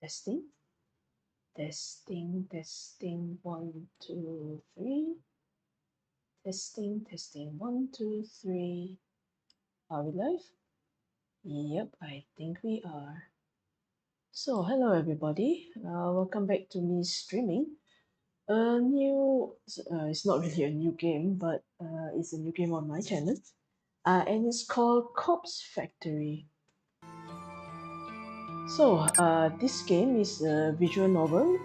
Testing, testing, testing, 1, 2, 3. Testing, testing, 1, 2, 3. Are we live? Yep, I think we are. So, hello everybody. Welcome back to me streaming. It's not really a new game, but it's a new game on my channel. And it's called Corpse Factory. So, this game is a visual novel.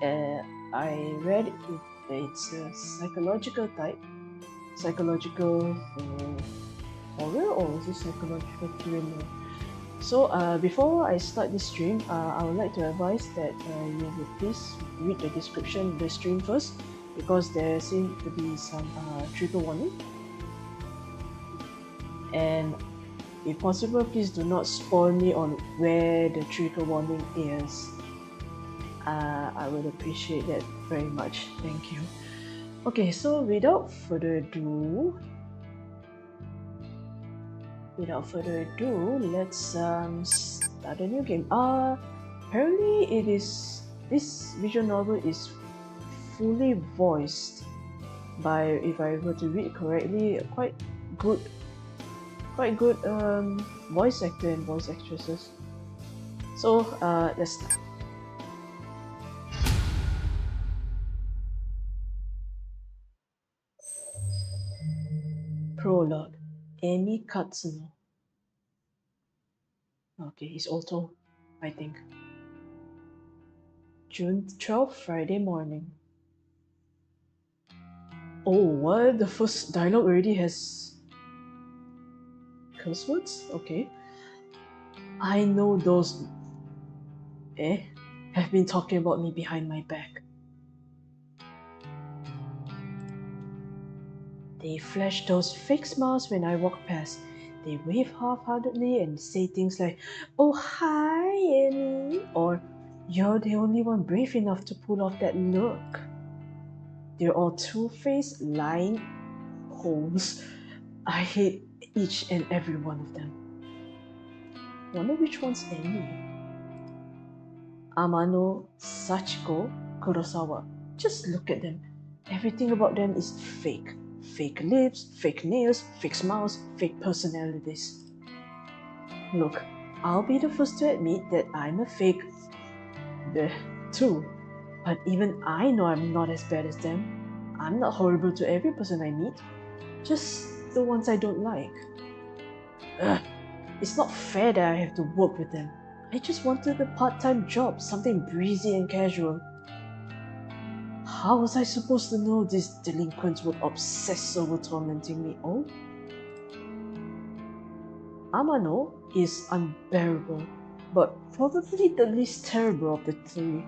I read it. It's a psychological horror, or is it psychological thriller? So, before I start this stream, I would like to advise that you would please read the description of the stream first, because there seems to be some trigger warning. And if possible, please do not spoil me on where the trigger warning is. I would appreciate that very much. Thank you. Okay, so without further ado, let's start a new game. Apparently this visual novel is fully voiced by, if I were to read correctly, quite good voice actor and voice actresses. So let's start. Prologue. Amy Katsuno. Okay, it's auto, I think. June 12th, Friday morning. Oh, what? The first dialogue already has curse words? Okay. I know those have been talking about me behind my back. They flash those fake smiles when I walk past. They wave half-heartedly and say things like, "Oh, hi, Amy," or "You're the only one brave enough to pull off that look." They're all two-faced, lying holes. I hate each and every one of them. Wonder which one's Amy? Amano, Sachiko, Kurosawa. Just look at them. Everything about them is fake. Fake lips, fake nails, fake smiles, fake personalities. Look, I'll be the first to admit that I'm a fake too. But even I know I'm not as bad as them. I'm not horrible to every person I meet. Just the ones I don't like. Ugh, it's not fair that I have to work with them. I just wanted a part-time job, something breezy and casual. How was I supposed to know these delinquents would obsess over tormenting me? Oh? Amano is unbearable, but probably the least terrible of the three.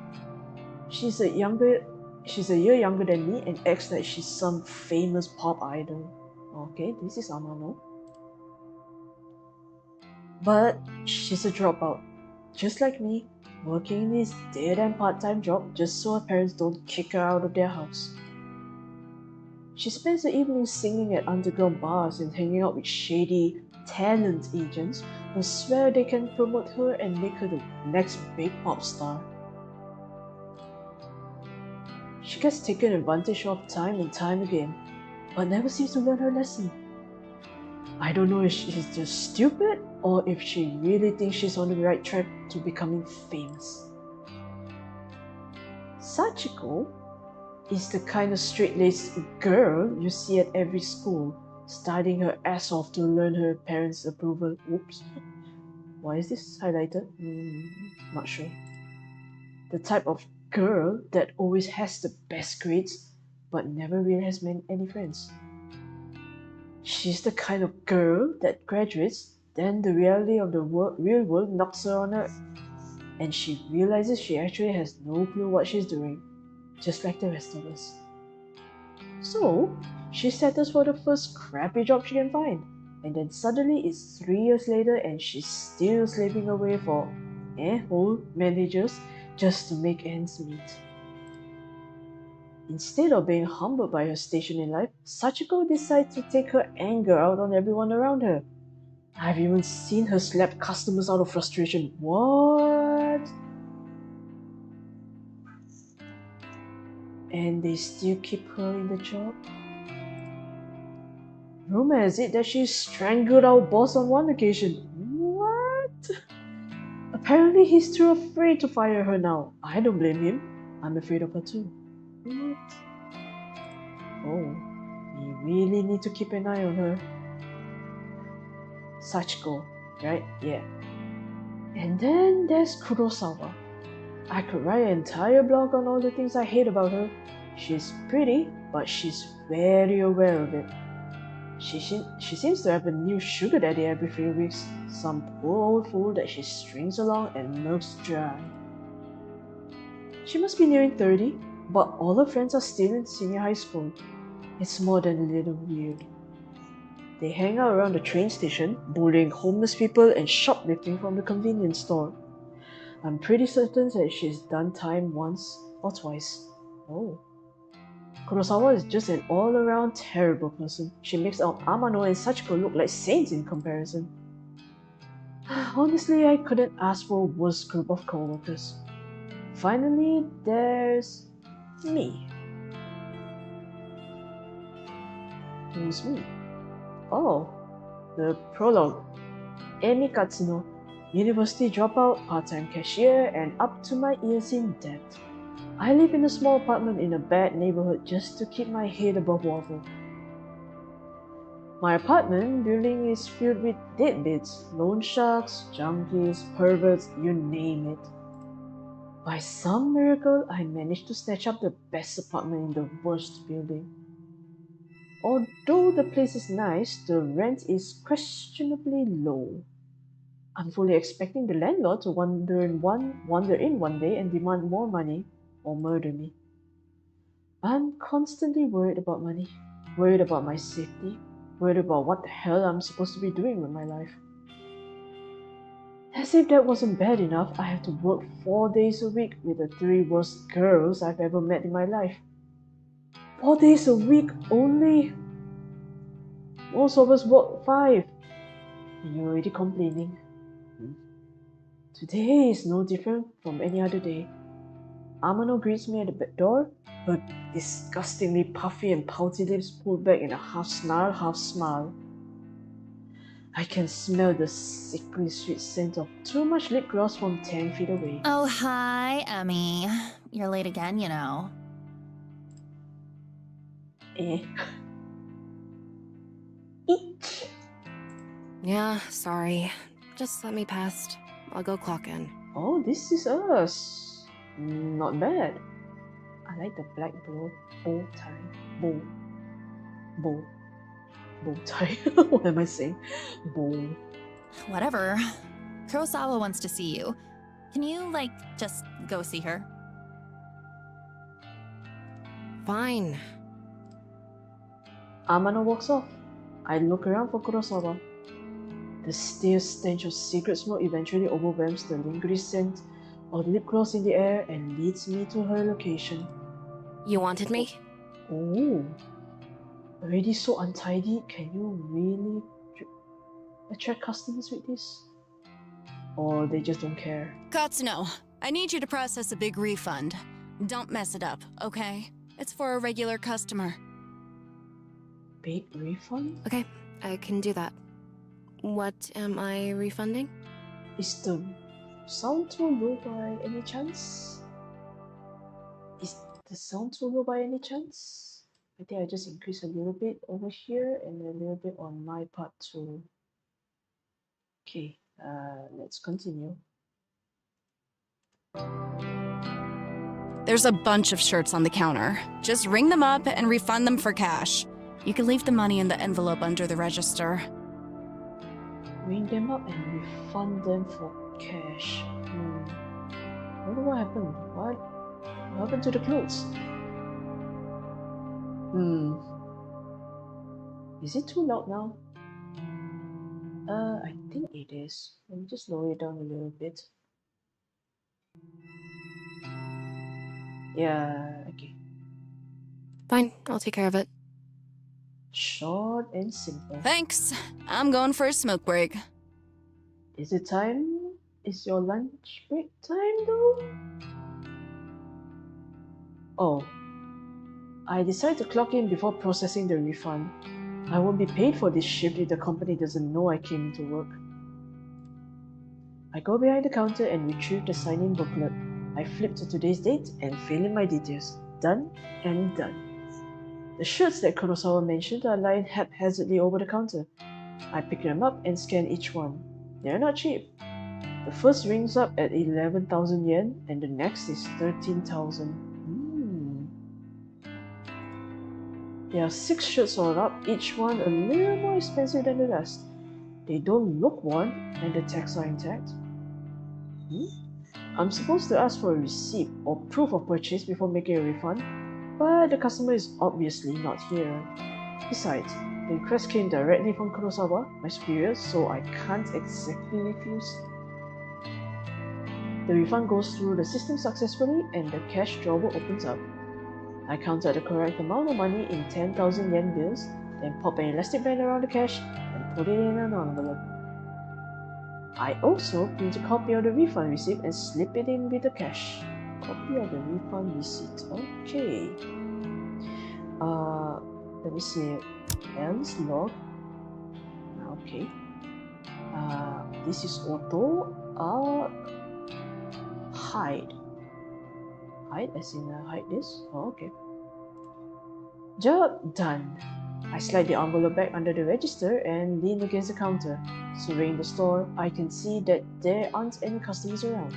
She's a year younger than me and acts like she's some famous pop idol. Okay, this is Amano. But she's a dropout, just like me, working in this dead-end part-time job just so her parents don't kick her out of their house. She spends the evening singing at underground bars and hanging out with shady talent agents who swear they can promote her and make her the next big pop star. She gets taken advantage of time and time again, but never seems to learn her lesson. I don't know if she's just stupid or if she really thinks she's on the right track to becoming famous. Sachiko is the kind of straight-laced girl you see at every school, studying her ass off to learn her parents' approval. Oops. Why is this highlighted? Not sure. The type of girl that always has the best grades, but never really has any friends. She's the kind of girl that graduates, then the reality of the real world knocks her on her, and she realizes she actually has no clue what she's doing, just like the rest of us. So, she settles for the first crappy job she can find, and then suddenly it's 3 years later and she's still slaving away for whole managers just to make ends meet. Instead of being humbled by her station in life, Sachiko decides to take her anger out on everyone around her. I've even seen her slap customers out of frustration. What? And they still keep her in the job? Rumor has it that she strangled our boss on one occasion. What? Apparently he's too afraid to fire her now. I don't blame him. I'm afraid of her too. What? Oh, we really need to keep an eye on her. Sachiko, right? Yeah. And then there's Kurosawa. I could write an entire blog on all the things I hate about her. She's pretty, but she's very aware of it. She seems to have a new sugar daddy every few weeks, some poor old fool that she strings along and milks dry. She must be nearing 30, but all her friends are still in senior high school. It's more than a little weird. They hang out around the train station, bullying homeless people and shoplifting from the convenience store. I'm pretty certain that she's done time once or twice. Oh. Kurosawa is just an all-around terrible person. She makes Amano and Sachiko look like saints in comparison. Honestly, I couldn't ask for a worse group of coworkers. Finally, there's me. Who's me? Oh, the prologue. Emi Katsuno, university dropout, part-time cashier, and up to my ears in debt. I live in a small apartment in a bad neighborhood just to keep my head above water. My apartment building is filled with deadbeats, loan sharks, junkies, perverts, you name it. By some miracle, I managed to snatch up the best apartment in the worst building. Although the place is nice, the rent is questionably low. I'm fully expecting the landlord to wander in one day and demand more money or murder me. I'm constantly worried about money, worried about my safety, worried about what the hell I'm supposed to be doing with my life. As if that wasn't bad enough, I have to work 4 days a week with the 3 worst girls I've ever met in my life. 4 days a week only? Most of us work 5. And you're already complaining. Today is no different from any other day. Amano greets me at the back door, her disgustingly puffy and pouty lips pulled back in a half snarl, half smile. I can smell the sickly sweet scent of too much lip gloss from 10 feet away. Oh, hi, Emmy. You're late again, you know. Eek. Yeah, sorry. Just let me past. I'll go clock in. Oh, this is us. Not bad. I like the black bow tie. Bow tie. What am I saying? Bow. Whatever. Kurosawa wants to see you. Can you, just go see her? Fine. Amano walks off. I look around for Kurosawa. The stale stench of cigarette smoke eventually overwhelms the lingering scent of lip gloss in the air and leads me to her location. You wanted me? Oh, already so untidy, can you really attract customers with this? Or they just don't care? Katsuno, I need you to process a big refund. Don't mess it up, okay? It's for a regular customer. Big refund? Okay, I can do that. What am I refunding? Is the sound too low by any chance? Is the sound too low by any chance? I think I just increase a little bit over here and a little bit on my part too. Okay, let's continue. There's a bunch of shirts on the counter. Just ring them up and refund them for cash. You can leave the money in the envelope under the register. Ring them up and refund them for cash. I wonder what happened. What happened to the clothes? Is it too loud now? I think it is. Let me just lower it down a little bit. Yeah, okay. Fine, I'll take care of it. Short and simple. Thanks. I'm going for a smoke break. Is it time? Is your lunch break time though? Oh, I decide to clock in before processing the refund. I won't be paid for this shift if the company doesn't know I came into work. I go behind the counter and retrieve the sign-in booklet. I flip to today's date and fill in my details. Done and done. The shirts that Kurosawa mentioned are lying haphazardly over the counter. I pick them up and scan each one. They're not cheap. The first rings up at 11,000 yen and the next is 13,000. There are 6 shirts all up, each one a little more expensive than the rest. They don't look worn and the tags are intact. I'm supposed to ask for a receipt or proof of purchase before making a refund, but the customer is obviously not here. Besides, the request came directly from Kurosawa, my superior, so I can't exactly refuse. The refund goes through the system successfully and the cash drawer opens up. I counted the correct amount of money in 10,000 yen bills, then pop an elastic band around the cash and put it in an envelope. I also print a copy of the refund receipt and slip it in with the cash. Copy of the refund receipt. Okay. Let me see. Else log. Okay. This is auto. Hide. Hide as in hide this? Oh, okay. Job done. I slide the envelope back under the register and lean against the counter. Surveying the store, I can see that there aren't any customers around.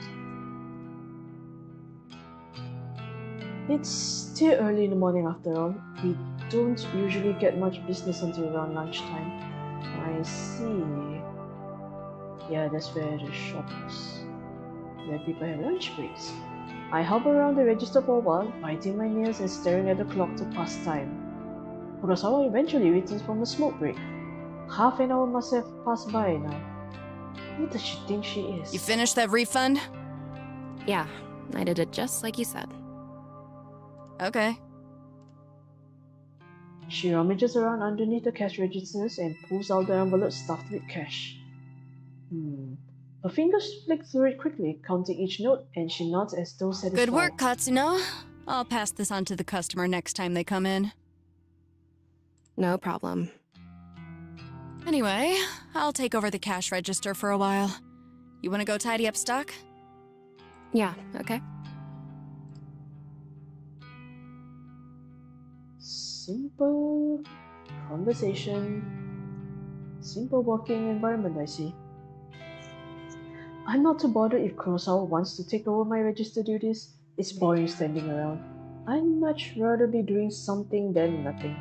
It's still early in the morning after all. We don't usually get much business until around lunchtime. I see. Yeah, that's where the shop is. Where people have lunch breaks. I hop around the register for a while, biting my nails and staring at the clock to pass time. Kurosawa eventually returns from the smoke break. Half an hour must have passed by now. Who does she think she is? You finished that refund? Yeah, I did it just like you said. Okay. She rummages around underneath the cash registers and pulls out the envelope stuffed with cash. Her fingers flick through it quickly, counting each note, and she nods as though satisfied. Good work, Katsuno. I'll pass this on to the customer next time they come in. No problem. Anyway, I'll take over the cash register for a while. You want to go tidy up stock? Yeah, okay. Simple conversation. Simple working environment, I see. I'm not too bothered if Kurosawa wants to take over my register duties. It's boring standing around. I'd much rather be doing something than nothing.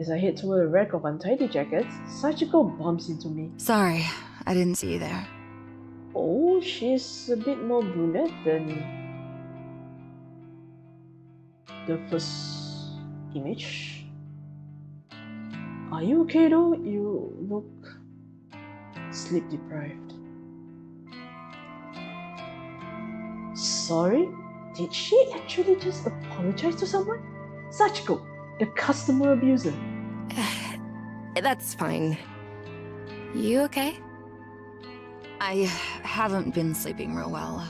As I head toward a rack of untidy jackets, Sachiko bumps into me. Sorry, I didn't see you there. Oh, she's a bit more brunette than the first image. Are you okay though? You look sleep deprived. Sorry? Did she actually just apologize to someone? Sachiko, the customer abuser. That's fine. You okay? I haven't been sleeping real well.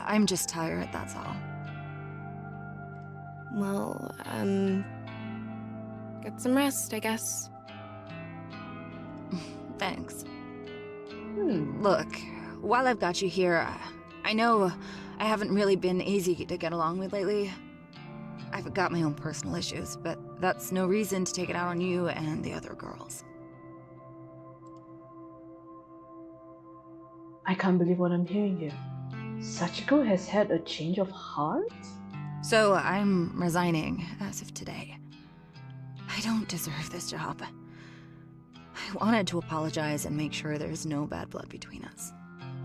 I'm just tired, that's all. Well, get some rest, I guess. Thanks. Look, while I've got you here, I know I haven't really been easy to get along with lately. I've got my own personal issues, but that's no reason to take it out on you and the other girls. I can't believe what I'm hearing here. Sachiko has had a change of heart? So I'm resigning as of today. I don't deserve this job. I wanted to apologize and make sure there's no bad blood between us.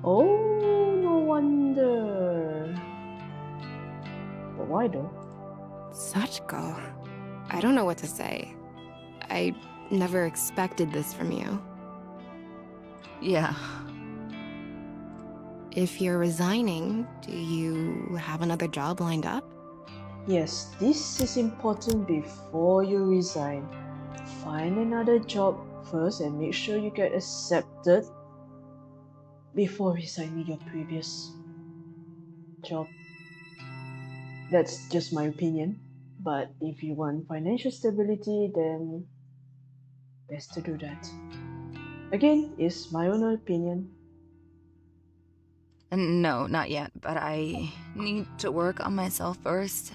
Oh, no wonder. But why though? Sachiko. I don't know what to say. I never expected this from you. Yeah. If you're resigning, do you have another job lined up? Yes, this is important before you resign. Find another job first and make sure you get accepted before resigning your previous job. That's just my opinion. But if you want financial stability, then best to do that. Again, it's my own opinion. No, not yet, but I need to work on myself first.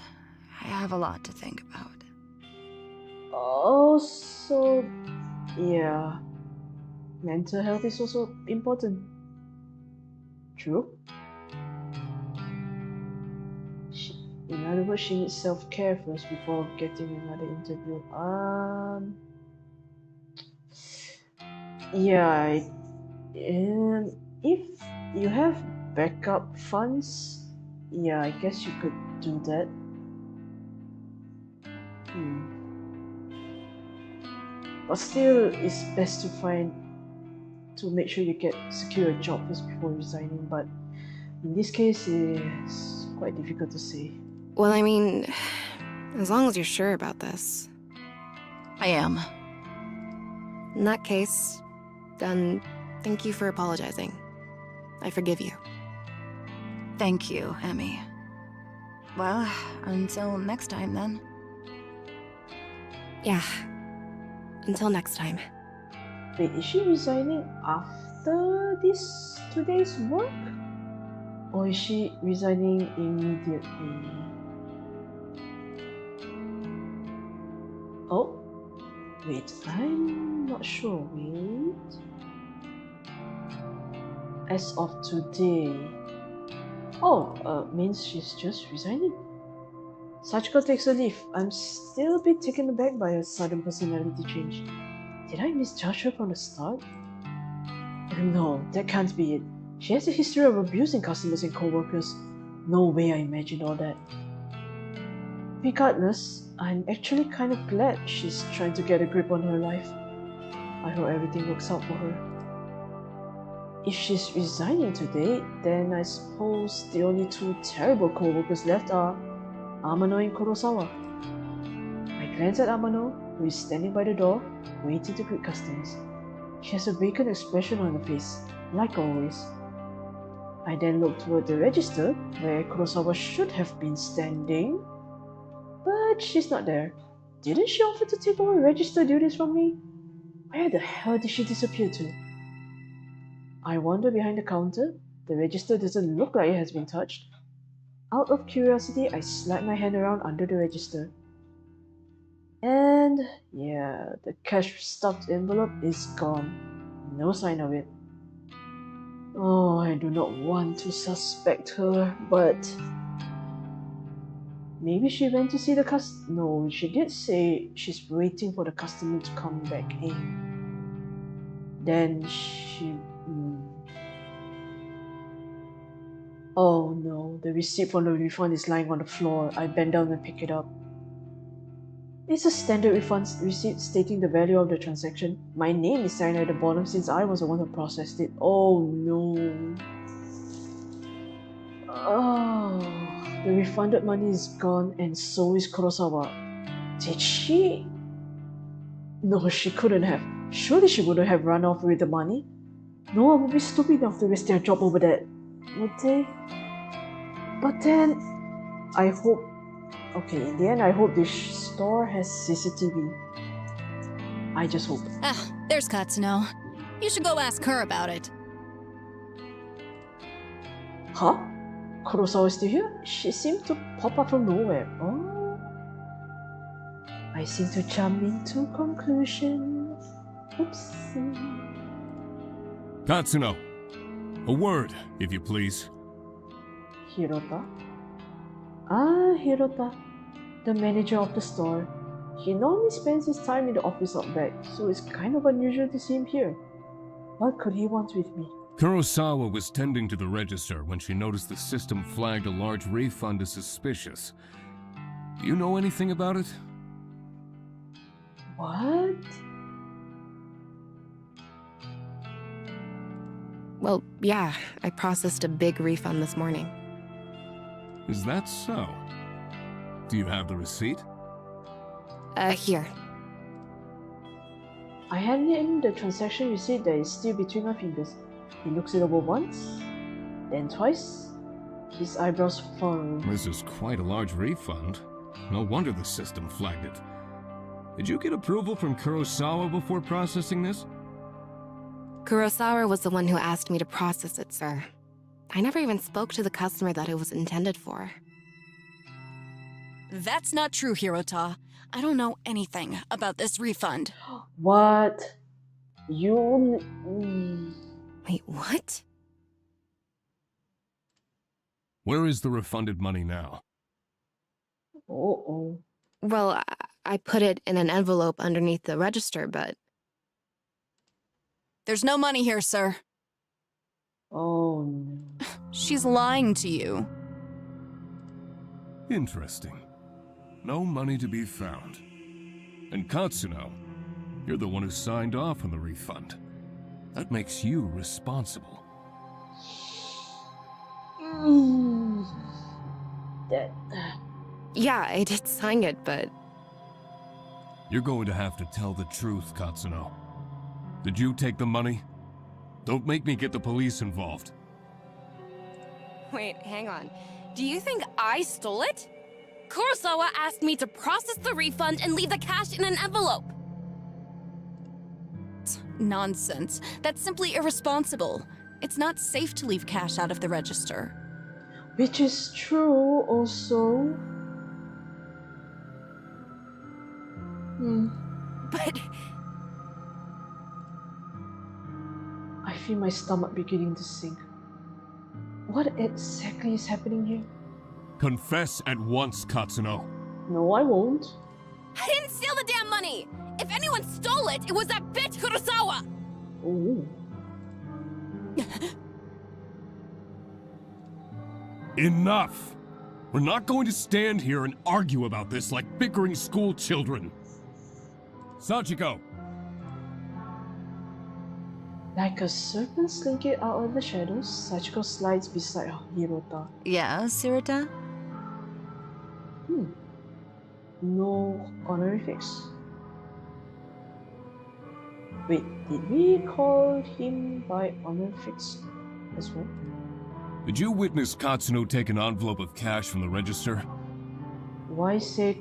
I have a lot to think about. Also, yeah, mental health is also important. True. In other words, she needs self-care first before getting another interview. Yeah, and if you have backup funds, yeah, I guess you could do that. But still, it's best to make sure you secure a job first before resigning. But in this case, it's quite difficult to say. Well, I mean, as long as you're sure about this. I am. In that case, then thank you for apologizing. I forgive you. Thank you, Emmy. Well, until next time then. Yeah. Until next time. Wait, is she resigning after this today's work? Or is she resigning immediately? Oh, wait, I'm not sure. Wait. As of today. Oh, means she's just resigning. Sachiko takes a leave. I'm still a bit taken aback by her sudden personality change. Did I misjudge her from the start? No, that can't be it. She has a history of abusing customers and co-workers. No way I imagined all that. Regardless, I'm actually kind of glad she's trying to get a grip on her life. I hope everything works out for her. If she's resigning today, then I suppose the only two terrible co-workers left are Amano and Kurosawa. I glance at Amano, who is standing by the door, waiting to greet customers. She has a vacant expression on her face, like always. I then look toward the register, where Kurosawa should have been standing, but she's not there. Didn't she offer to take over register duties from me? Where the hell did she disappear to? I wander behind the counter. The register doesn't look like it has been touched. Out of curiosity, I slide my hand around under the register. And yeah, the cash stuffed envelope is gone. No sign of it. Oh, I do not want to suspect her, but maybe she went to see the No, she did say she's waiting for the customer to come back in. Then she... Oh no, the receipt for the refund is lying on the floor. I bend down and pick it up. It's a standard refund receipt stating the value of the transaction. My name is signed at the bottom since I was the one who processed it. Oh no. Oh, the refunded money is gone and so is Kurosawa. Did she? No, she couldn't have. Surely she wouldn't have run off with the money. No one would be stupid enough to risk their job over that, would they? But then, I hope... Okay, in the end, I hope this store has CCTV. I just hope. Ah, there's Katsuno. You should go ask her about it. Huh? Kurosawa is still here? She seemed to pop up from nowhere. Oh. I seem to jump into conclusions. Oops. Katsuno, a word, if you please. Hirota? Ah, Hirota, the manager of the store. He normally spends his time in the office out back, so it's kind of unusual to see him here. What could he want with me? Kurosawa was tending to the register when she noticed the system flagged a large refund as suspicious. Do you know anything about it? What? Well, yeah, I processed a big refund this morning. Is that so? Do you have the receipt? Here. I hand him the transaction receipt that is still between my fingers. He looks it over once, then twice. His eyebrows furrow. This is quite a large refund. No wonder the system flagged it. Did you get approval from Kurosawa before processing this? Kurosawa was the one who asked me to process it, sir. I never even spoke to the customer that it was intended for. That's not true, Hirota. I don't know anything about this refund. What? You. Wait, what? Where is the refunded money now? Oh. Well, I put it in an envelope underneath the register, but... There's no money here, sir. Oh no. She's lying to you. Interesting. No money to be found. And Katsuno, you're the one who signed off on the refund. That makes you responsible. That. Yeah, I did sign it, but... You're going to have to tell the truth, Katsuno. Did you take the money? Don't make me get the police involved. Wait, hang on. Do you think I stole it? Kurosawa asked me to process the refund and leave the cash in an envelope. Nonsense. That's simply irresponsible. It's not safe to leave cash out of the register. Which is true also. But... I feel my stomach beginning to sink. What exactly is happening here? Confess at once, Katsuno. No, I won't. I didn't steal the damn money! If anyone stole it, it was that bitch Kurosawa! Ooh. Enough! We're not going to stand here and argue about this like bickering school children. Sachiko! Like a serpent slinking out of the shadows, Sachiko slides beside Hirota. Yeah, Sirota? No honorifics. Wait, did we call him by honorifics as well? Did you witness Katsuno take an envelope of cash from the register? Why say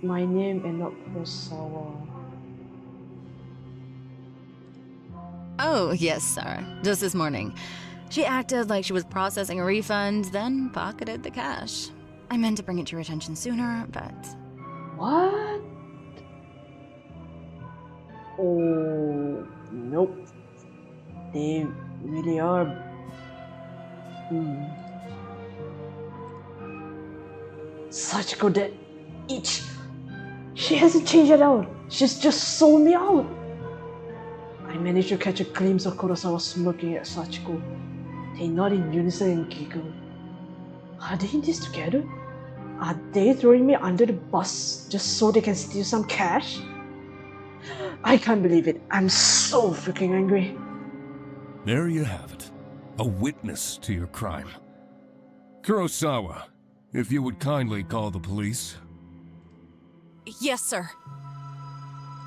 my name and not Kurosawa? Oh, yes, sir. Just this morning. She acted like she was processing a refund, then pocketed the cash. I meant to bring it to your attention sooner, but... What? Oh, nope. They really are. Sachiko, that itch. She hasn't changed at all. She's just sold me out. I managed to catch a glimpse of Kurosawa smirking at Sachiko. They nod in unison and giggle. Are they in this together? Are they throwing me under the bus just so they can steal some cash? I can't believe it. I'm so freaking angry. There you have it. A witness to your crime. Kurosawa, if you would kindly call the police. Yes, sir.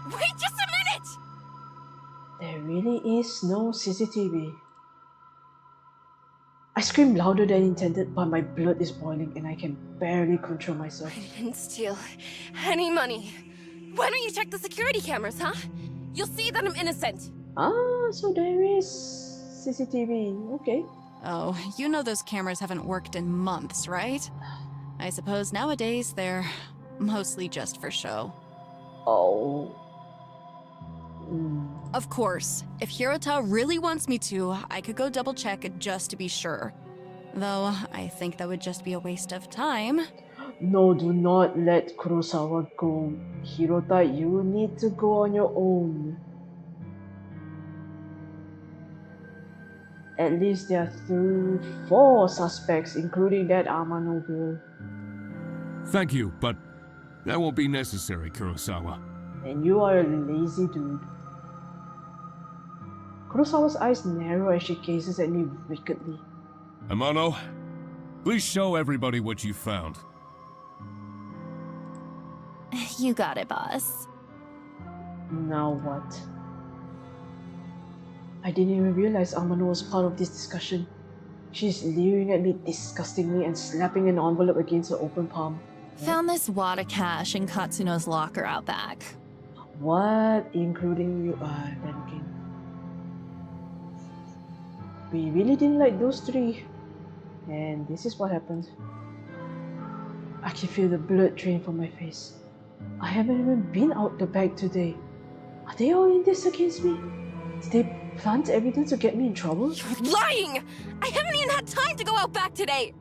Wait just a minute! There really is no CCTV. I scream louder than intended, but my blood is boiling and I can barely control myself. I didn't steal any money. Why don't you check the security cameras, huh? You'll see that I'm innocent. Ah, so there is CCTV. Okay. Oh, you know those cameras haven't worked in months, right? I suppose nowadays they're mostly just for show. Oh. Of course, if Hirota really wants me to, I could go double check just to be sure. Though, I think that would just be a waste of time. No, do not let Kurosawa go. Hirota, you need to go on your own. At least there are 4 suspects, including that Amano girl. Thank you, but that won't be necessary, Kurosawa. And you are a lazy dude. Kurosawa's eyes narrow as she gazes at me wickedly. Amano, please show everybody what you found. You got it, boss. Now what? I didn't even realize Amano was part of this discussion. She's leering at me disgustingly and slapping an envelope against her open palm. Found this wad of cash in Katsuno's locker out back. What? Including you are panicking. We really didn't like those three. And this is what happened. I can feel the blood drain from my face. I haven't even been out the back today. Are they all in this against me? Did they plant evidence to get me in trouble? You're lying! I haven't even had time to go out back today!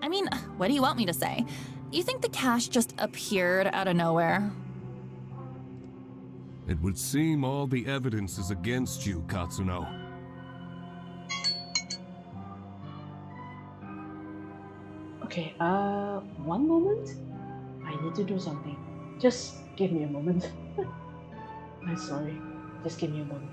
I mean, what do you want me to say? You think the cash just appeared out of nowhere? It would seem all the evidence is against you, Katsuno. Okay, one moment. I need to do something. Just give me a moment. I'm sorry. Just give me a moment.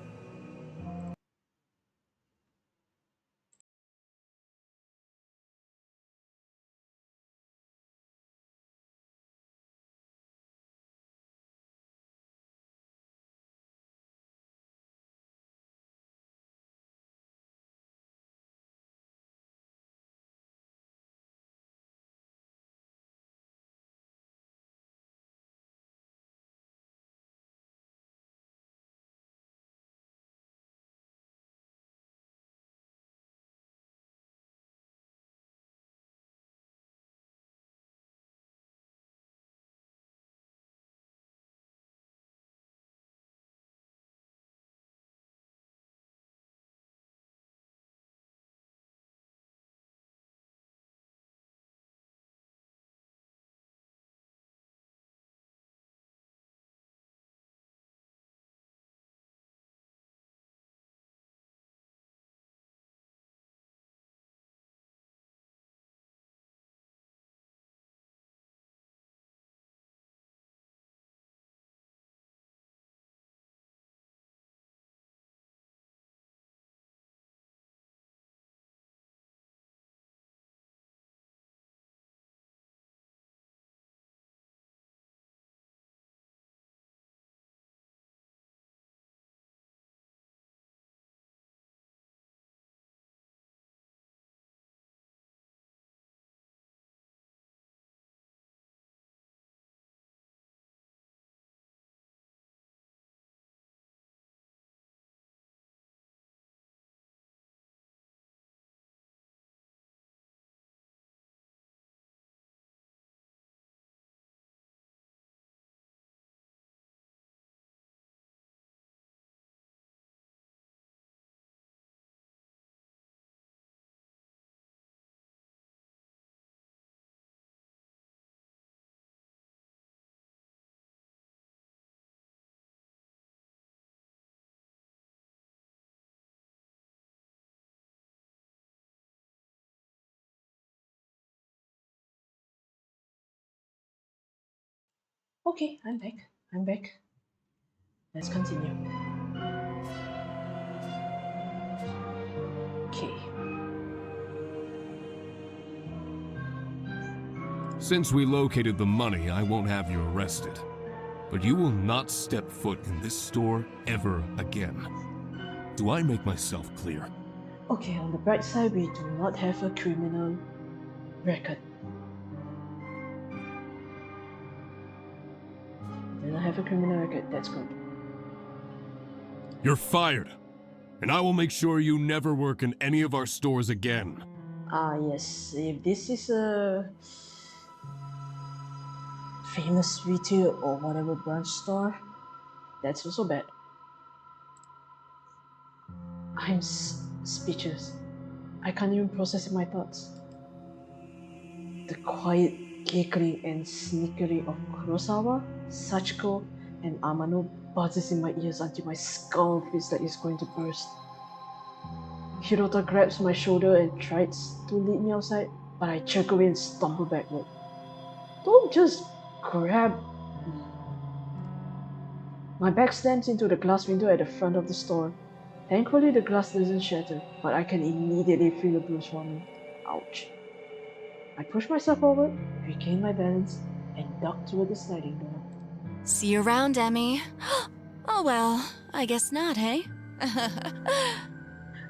Okay, I'm back. I'm back. Let's continue. Okay. Since we located the money, I won't have you arrested. But you will not step foot in this store ever again. Do I make myself clear? Okay, on the bright side, we do not have a criminal record. We do not have a criminal record, that's good. You're fired. And I will make sure you never work in any of our stores again. Ah, yes, if this is a famous retail or whatever branch store, that's also bad. I'm speechless. I can't even process my thoughts. The quiet giggling and snickering of Kurosawa, Sachiko, and Amano buzzes in my ears until my skull feels like it's going to burst. Hirota grabs my shoulder and tries to lead me outside, but I jerk away and stumble backward. Don't just grab me. My back slams into the glass window at the front of the store. Thankfully, the glass doesn't shatter, but I can immediately feel the bruise forming. Ouch. I push myself forward, regain my balance, and duck toward the sliding door. See you around, Emmy. Oh well, I guess not, hey?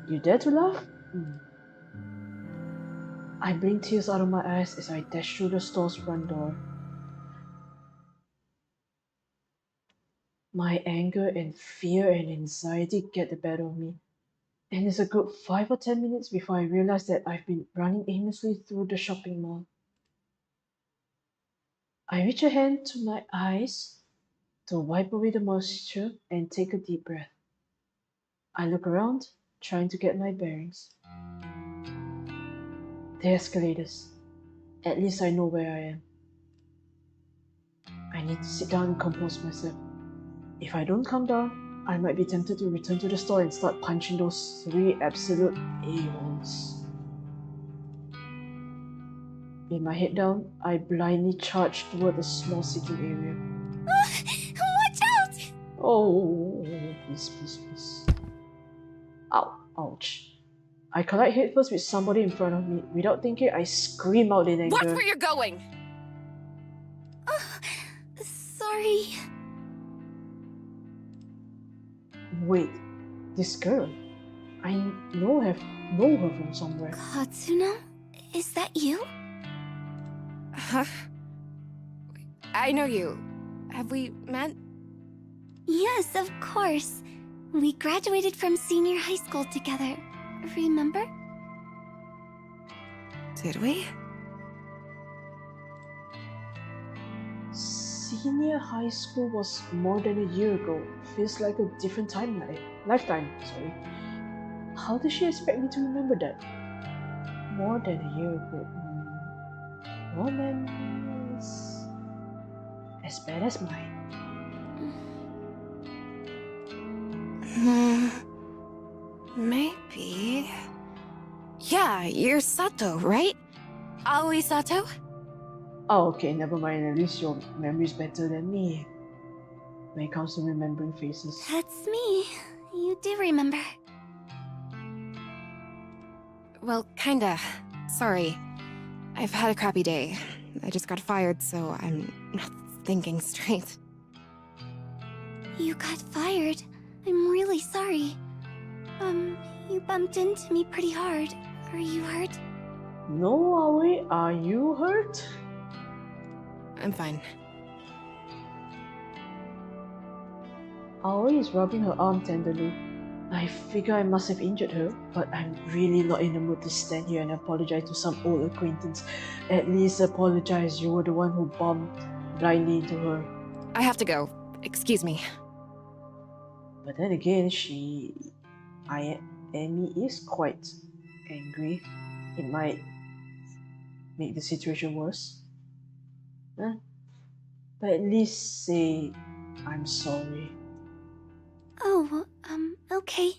You dare to laugh? I blink tears out of my eyes as I dash through the store's front door. My anger and fear and anxiety get the better of me, and it's a good 5 or 10 minutes before I realize that I've been running aimlessly through the shopping mall. I reach a hand to my eyes to wipe away the moisture and take a deep breath. I look around, trying to get my bearings. The escalators. At least I know where I am. I need to sit down and compose myself. If I don't calm down, I might be tempted to return to the store and start punching those 3 absolute a-holes. With my head down, I blindly charge toward the small sitting area. Watch out! Oh, please, please, please. Ow, ouch. I collide headfirst with somebody in front of me. Without thinking, I scream out in anger. Watch where you're going! Sorry. Wait, this girl. I know her from somewhere. Katsuno? Is that you? Huh? I know you. Have we met? Yes, of course. We graduated from senior high school together. Remember? Did we? Senior high school was more than a year ago. Feels like a different lifetime. Sorry. How does she expect me to remember that? More than a year ago. More memories. As bad as mine. Maybe. Yeah, you're Sato, right? Aoi Sato? Oh, okay, never mind. At least your memory's better than me when it comes to remembering faces. That's me. You do remember. Well, kinda. Sorry. I've had a crappy day. I just got fired, so I'm not thinking straight. You got fired. I'm really sorry. You bumped into me pretty hard. Are you hurt? No, Aoi, are you hurt? I'm fine. Aoi is rubbing her arm tenderly. I figure I must have injured her, but I'm really not in the mood to stand here and apologize to some old acquaintance. At least apologize, you were the one who bumped blindly into her. I have to go. Excuse me. But then again, Amy is quite angry. It might make the situation worse. Huh? But at least say, I'm sorry. Oh, okay.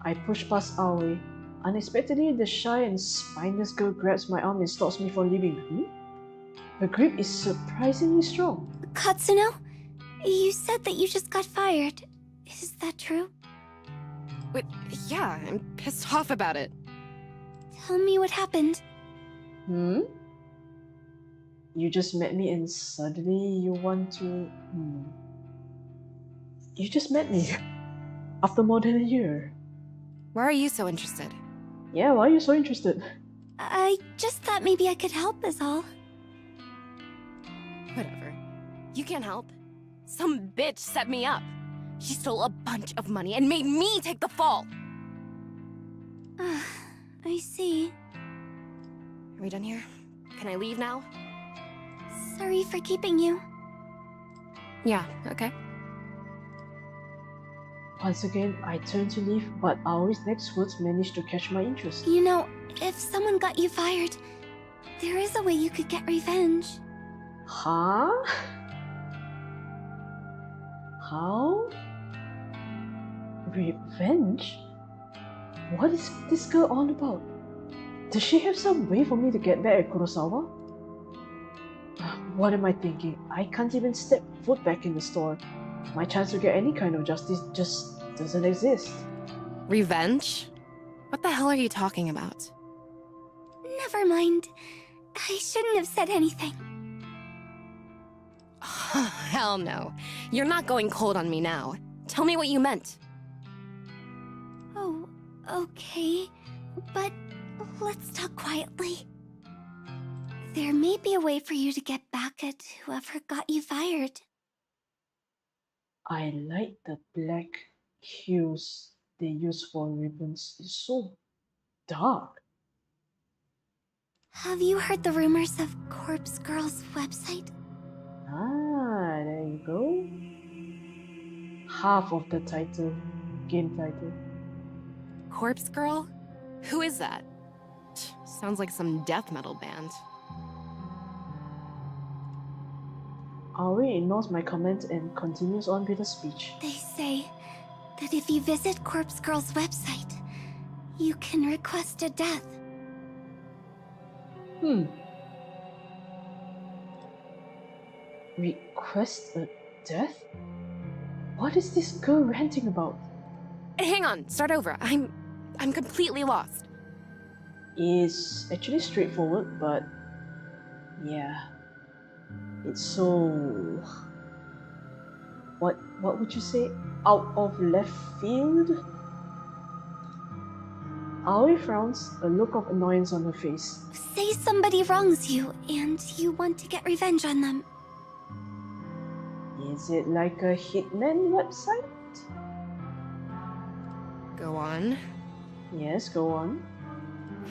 I push past Aoi. Unexpectedly, the shy and spineless girl grabs my arm and stops me from leaving. Her grip is surprisingly strong. Katsuno? You said that you just got fired. Is that true? Wait, yeah, I'm pissed off about it. Tell me what happened. You just met me and suddenly you want to... You just met me. After more than a year. Why are you so interested? Yeah, why are you so interested? I just thought maybe I could help is all. Whatever. You can't help. Some bitch set me up. She stole a bunch of money and made me take the fall. I see. Are we done here? Can I leave now? Sorry for keeping you. Yeah, okay. Once again, I turn to leave, but Aoi's next words manage to catch my interest. You know, if someone got you fired, there is a way you could get revenge. Huh? How? Revenge? What is this girl on about? Does she have some way for me to get back at Kurosawa? What am I thinking? I can't even step foot back in the store. My chance to get any kind of justice just doesn't exist. Revenge? What the hell are you talking about? Never mind. I shouldn't have said anything. Hell no. You're not going cold on me now. Tell me what you meant. Oh, okay. But let's talk quietly. There may be a way for you to get back at whoever got you fired. I like the black hues they use for ribbons. It's so dark. Have you heard the rumors of Corpse Girl's website? Ah, there you go. Half of the title, game title. Corpse Girl? Who is that? Sounds like some death metal band. Aoi ignores my comment and continues on with the speech. They say that if you visit Corpse Girl's website, you can request a death. Request a death? What is this girl ranting about? Hang on, start over. I'm completely lost. It's actually straightforward, but yeah. It's so what would you say? Out of left field? Aoi frowns, a look of annoyance on her face. Say somebody wrongs you and you want to get revenge on them. Is it like a hitman website? Go on. Yes, go on.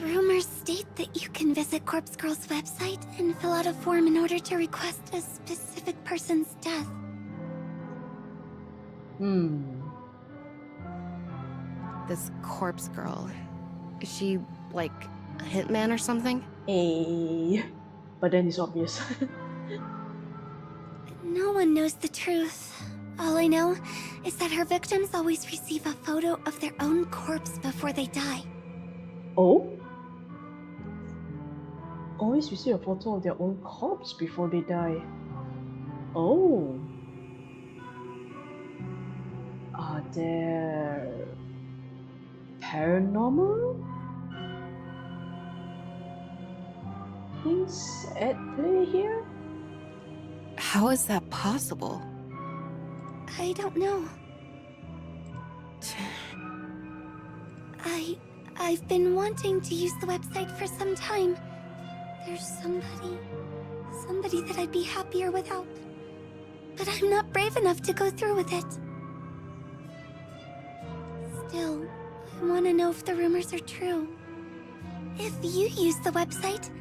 Rumors state that you can visit Corpse Girl's website and fill out a form in order to request a specific person's death. This Corpse Girl. Is she, like, a hitman or something? But then it's obvious. No one knows the truth. All I know is that her victims always receive a photo of their own corpse before they die. Oh? Always receive a photo of their own corpse before they die. Oh. Are there paranormal things at play here? How is that possible? I don't know. I've been wanting to use the website for some time. There's somebody that I'd be happier without. But I'm not brave enough to go through with it. Still, I want to know if the rumors are true. If you use the website,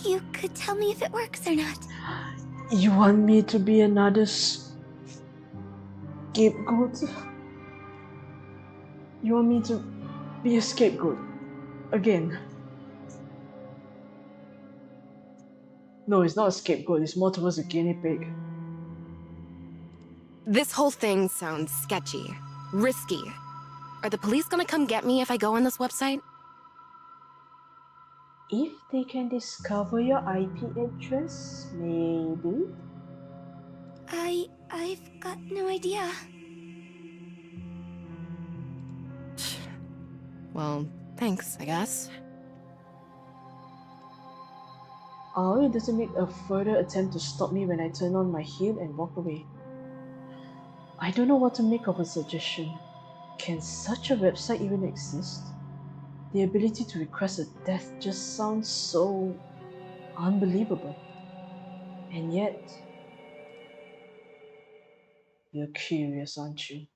you could tell me if it works or not. You want me to be another scapegoat? You want me to be a scapegoat? Again. No, it's not a scapegoat, it's more towards a guinea pig. This whole thing sounds sketchy. Risky. Are the police gonna come get me if I go on this website? If they can discover your IP address, maybe? I've got no idea. Well, thanks, I guess. Aoi doesn't make a further attempt to stop me when I turn on my heel and walk away. I don't know what to make of her suggestion. Can such a website even exist? The ability to request a death just sounds so unbelievable. And yet, you're curious, aren't you?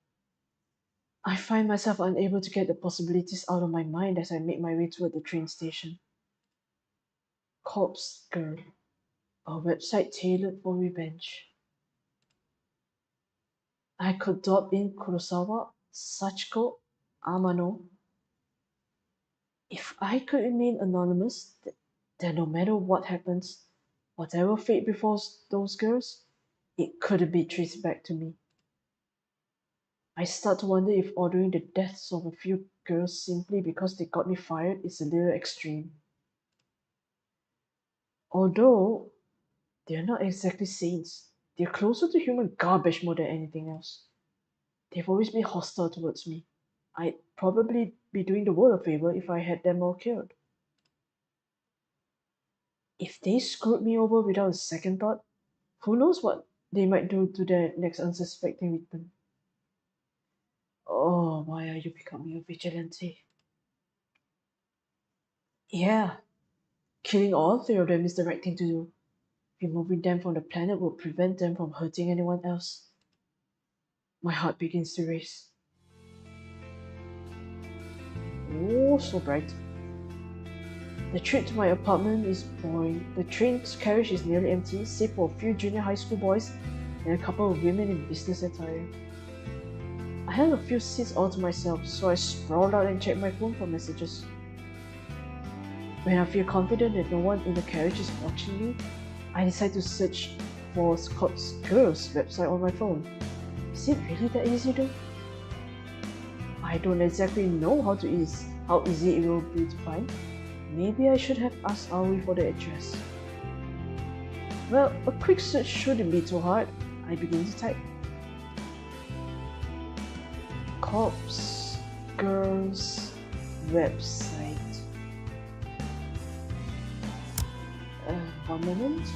I find myself unable to get the possibilities out of my mind as I make my way toward the train station. Corpse Girl, a website tailored for revenge. I could dub in Kurosawa, Sachiko, Amano. If I could remain anonymous, then no matter what happens, whatever fate befalls those girls, it couldn't be traced back to me. I start to wonder if ordering the deaths of a few girls simply because they got me fired is a little extreme. Although they're not exactly saints, they're closer to human garbage more than anything else. They've always been hostile towards me. I'd probably be doing the world a favor if I had them all killed. If they screwed me over without a second thought, who knows what they might do to their next unsuspecting victim. Oh, why are you becoming a vigilante? Yeah, killing all three of them is the right thing to do. Removing them from the planet will prevent them from hurting anyone else. My heart begins to race. Oh, so bright. The trip to my apartment is boring. The train carriage is nearly empty, save for a few junior high school boys and a couple of women in business attire. I had a few seats all to myself, so I sprawled out and checked my phone for messages. When I feel confident that no one in the carriage is watching me, I decide to search for Scott's Girls website on my phone. Is it really that easy though? I don't exactly know how easy it will be to find. Maybe I should have asked Aoi for the address. Well, a quick search shouldn't be too hard. I begin to type. Corpse Girls website. 1 moment.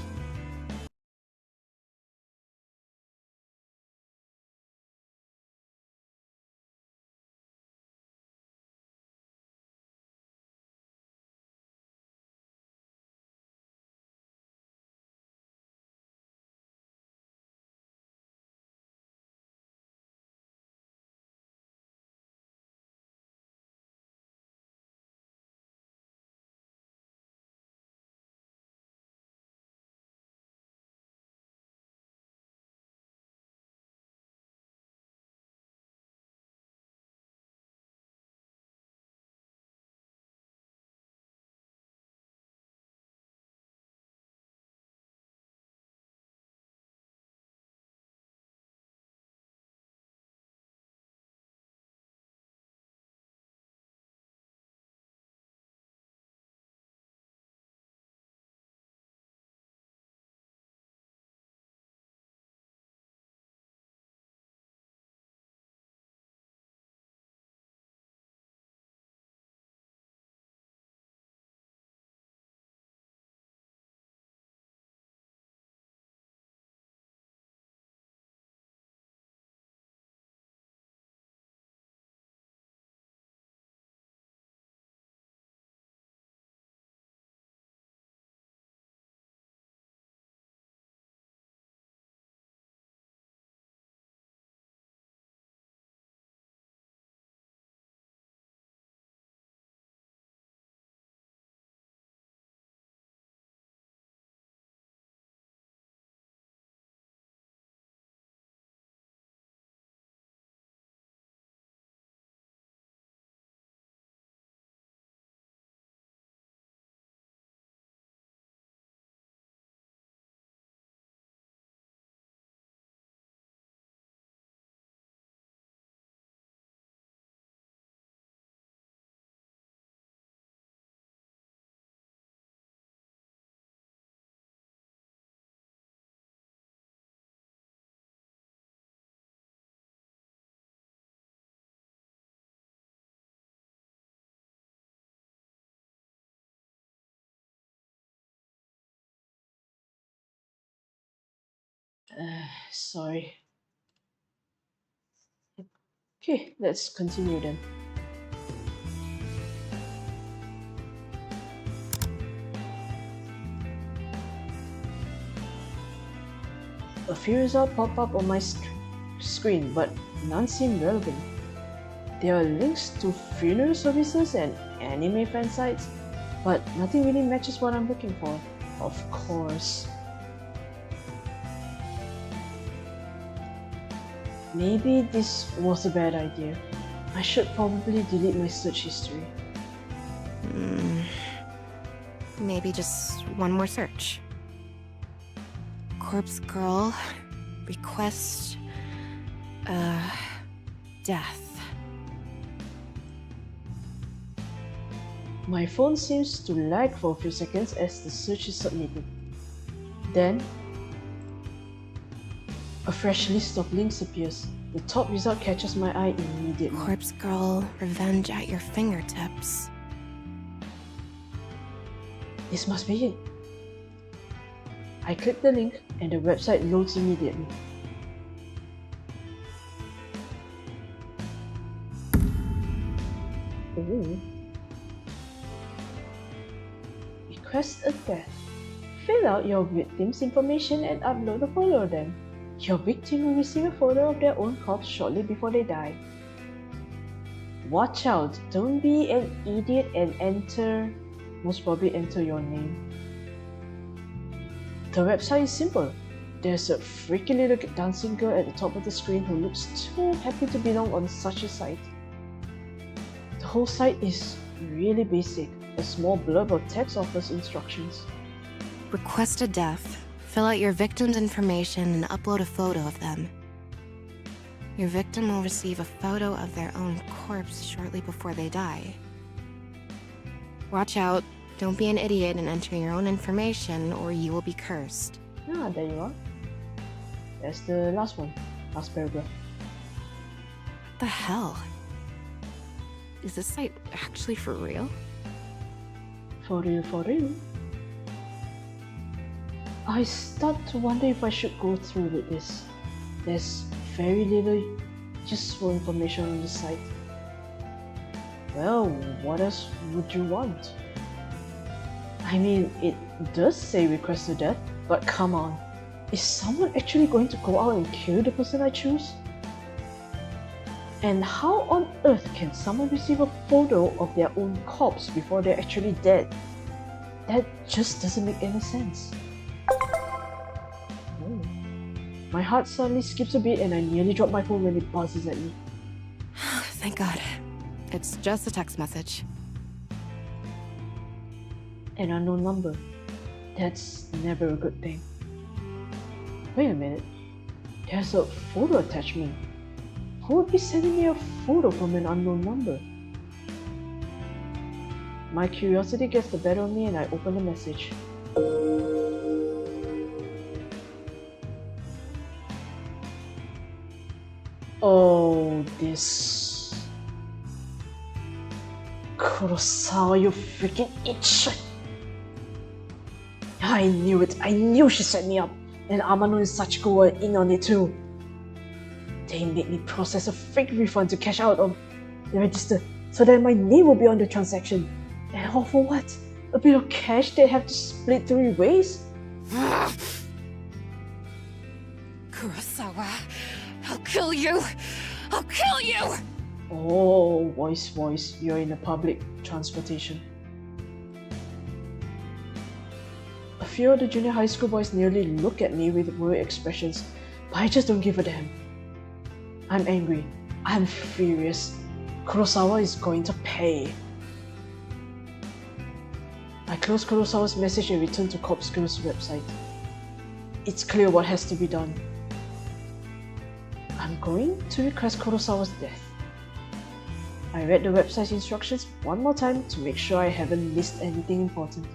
Sorry. Okay, let's continue then. A few results pop up on my screen, but none seem relevant. There are links to funeral services and anime fan sites, but nothing really matches what I'm looking for. Of course. Maybe this was a bad idea. I should probably delete my search history. Maybe just one more search. Corpse girl, request, death. My phone seems to lag for a few seconds as the search is submitted. Then, a fresh list of links appears. The top result catches my eye immediately. Corpse girl, revenge at your fingertips. This must be it. I click the link and the website loads immediately. Ooh. request a death. Fill out your victim's information and upload a photo of them. Your victim will receive a photo of their own corpse shortly before they die. Watch out, don't be an idiot and most probably enter your name. The website is simple. There's a freaky little dancing girl at the top of the screen who looks too happy to belong on such a site. The whole site is really basic. A small blurb of text offers instructions. Request a death. Fill out your victim's information and upload a photo of them. Your victim will receive a photo of their own corpse shortly before they die. Watch out. Don't be an idiot and enter your own information or you will be cursed. Ah, there you are. That's the last one. Last paragraph. What the hell? Is this site actually for real? For real, for real. I start to wonder if I should go through with this. There's very little useful information on the site. Well, what else would you want? I mean, it does say request to death, but come on. Is someone actually going to go out and kill the person I choose? And how on earth can someone receive a photo of their own corpse before they're actually dead? That just doesn't make any sense. Oh. My heart suddenly skips a beat and I nearly drop my phone when it buzzes at me. Thank God. It's just a text message. An unknown number. That's never a good thing. Wait a minute. There's a photo attachment. Who would be sending me a photo from an unknown number? My curiosity gets the better of me and I open the message. Oh, this... Kurosawa, you freaking itch! I knew it! I knew she set me up! And Amano and Sachiko were in on it too. They made me process a fake refund to cash out of the register so that my name will be on the transaction. And all for what? A bit of cash they have to split 3 ways? Kurosawa, I'll kill you! I'll kill you! Oh, voice, you're in a public transportation. A few of the junior high school boys nearly look at me with worried expressions, but I just don't give a damn. I'm angry. I'm furious. Kurosawa is going to pay. I close Kurosawa's message and return to Corpse Girl's website. It's clear what has to be done. I'm going to request Kurosawa's death. I read the website's instructions one more time to make sure I haven't missed anything important.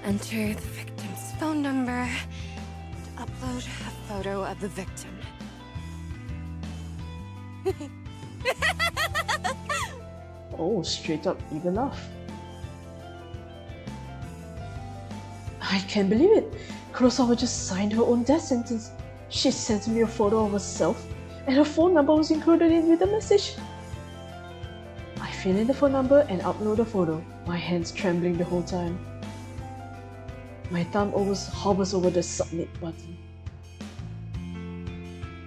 Enter the victim's phone number and upload a photo of the victim. Oh, straight up evil laugh. I can't believe it. Kurosawa just signed her own death sentence. She sent me a photo of herself and her phone number was included in with the message. I fill in the phone number and upload the photo, my hands trembling the whole time. My thumb always hovers over the submit button.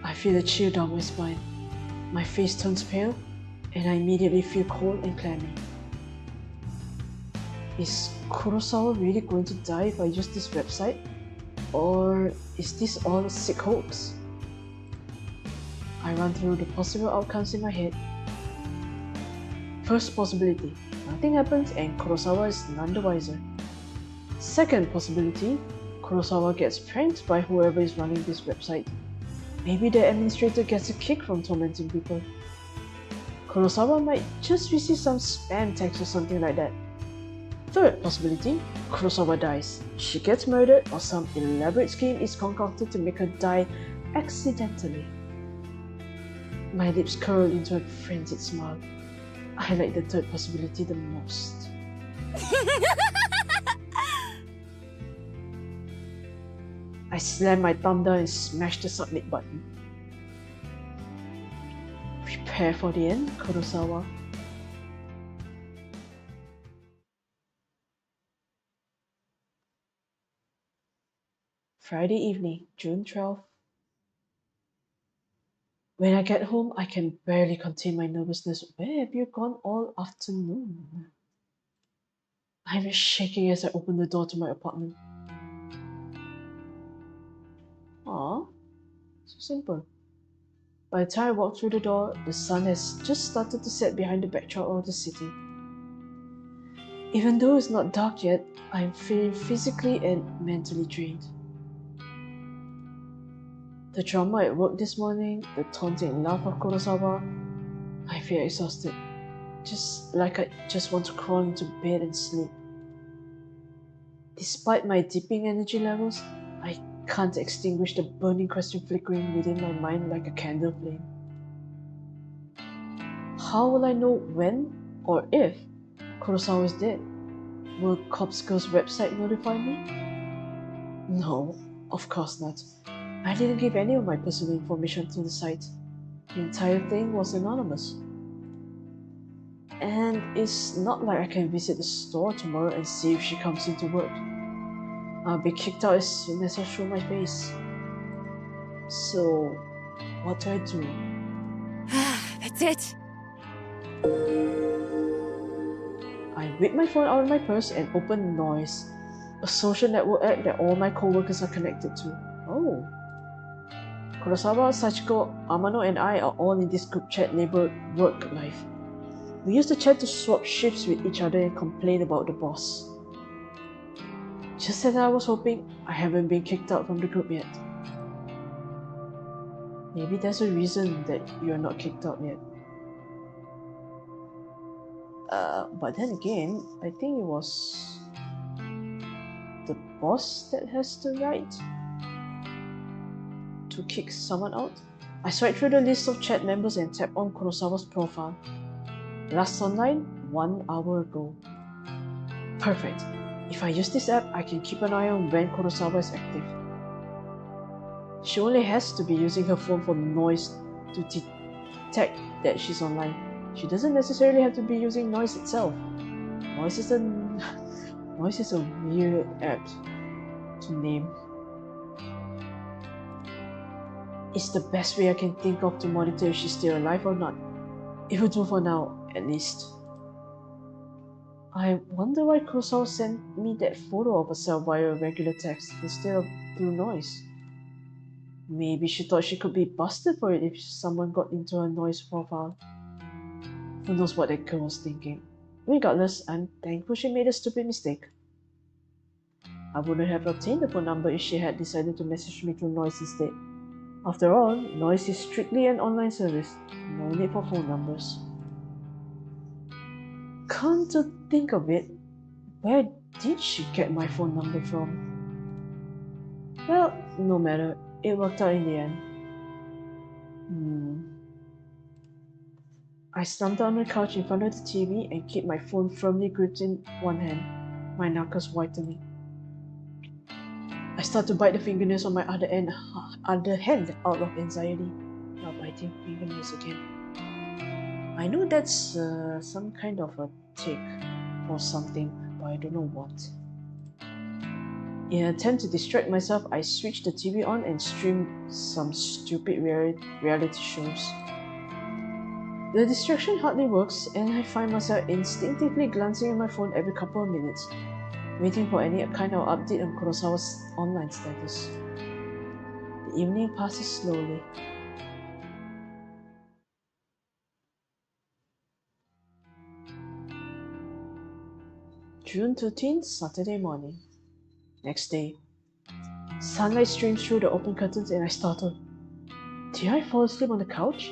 I feel a chill down my spine. My face turns pale and I immediately feel cold and clammy. Is Kurosawa really going to die if I use this website? Or is this all a sick hoax? I run through the possible outcomes in my head. First possibility, nothing happens and Kurosawa is none the wiser. Second possibility, Kurosawa gets pranked by whoever is running this website. Maybe the administrator gets a kick from tormenting people. Kurosawa might just receive some spam text or something like that. Third possibility, Kurosawa dies. She gets murdered or some elaborate scheme is concocted to make her die accidentally. My lips curl into a frenzied smile. I like the third possibility the most. I slam my thumb down and smash the submit button. Prepare for the end, Kurosawa. Friday evening, June 12th. When I get home, I can barely contain my nervousness. Where have you gone all afternoon? I'm shaking as I open the door to my apartment. Aw, so simple. By the time I walk through the door, the sun has just started to set behind the backdrop of the city. Even though it's not dark yet, I'm feeling physically and mentally drained. The drama at work this morning, the taunting laugh of Kurosawa, I feel exhausted. Just like I just want to crawl into bed and sleep. Despite my dipping energy levels, I can't extinguish the burning question flickering within my mind like a candle flame. How will I know when or if Kurosawa is dead? Will Cops Girl's website notify me? No, of course not. I didn't give any of my personal information to the site. The entire thing was anonymous. And it's not like I can visit the store tomorrow and see if she comes into work. I'll be kicked out as soon as I show my face. So, what do I do? That's it. I whip my phone out of my purse and open Noise, a social network app that all my co-workers are connected to. Oh. Kurosawa, Sachiko, Amano and I are all in this group chat labeled Work Life. We use the chat to swap shifts with each other and complain about the boss. Just as I was hoping, I haven't been kicked out from the group yet. Maybe there's a reason that you're not kicked out yet. But then again, I think it was the boss that has the right to kick someone out. I swipe through the list of chat members and tap on Kurosawa's profile. Last online, 1 hour ago. Perfect. If I use this app, I can keep an eye on when Kurosawa is active. She only has to be using her phone for Noise to detect that she's online. She doesn't necessarily have to be using Noise itself. Noise is a weird app to name. It's the best way I can think of to monitor if she's still alive or not. It will do for now, at least. I wonder why Kurosawa sent me that photo of herself via regular text instead of through Noise. Maybe she thought she could be busted for it if someone got into her Noise profile. Who knows what that girl was thinking. Regardless, I'm thankful she made a stupid mistake. I wouldn't have obtained the phone number if she had decided to message me through Noise instead. After all, Noise is strictly an online service. No need for phone numbers. Come to think of it, where did she get my phone number from? Well, no matter, it worked out in the end. I slumped on the couch in front of the TV and keep my phone firmly gripped in one hand, my knuckles whitening. I start to bite the fingernails on my other hand out of anxiety. Now biting fingernails again. I know that's some kind of a tick or something, but I don't know what. In an attempt to distract myself, I switch the TV on and stream some stupid reality shows. The distraction hardly works, and I find myself instinctively glancing at my phone every couple of minutes, waiting for any kind of update on Kurosawa's online status. The evening passes slowly. June 13th, Saturday morning. Next day. Sunlight streams through the open curtains and I startle. Did I fall asleep on the couch?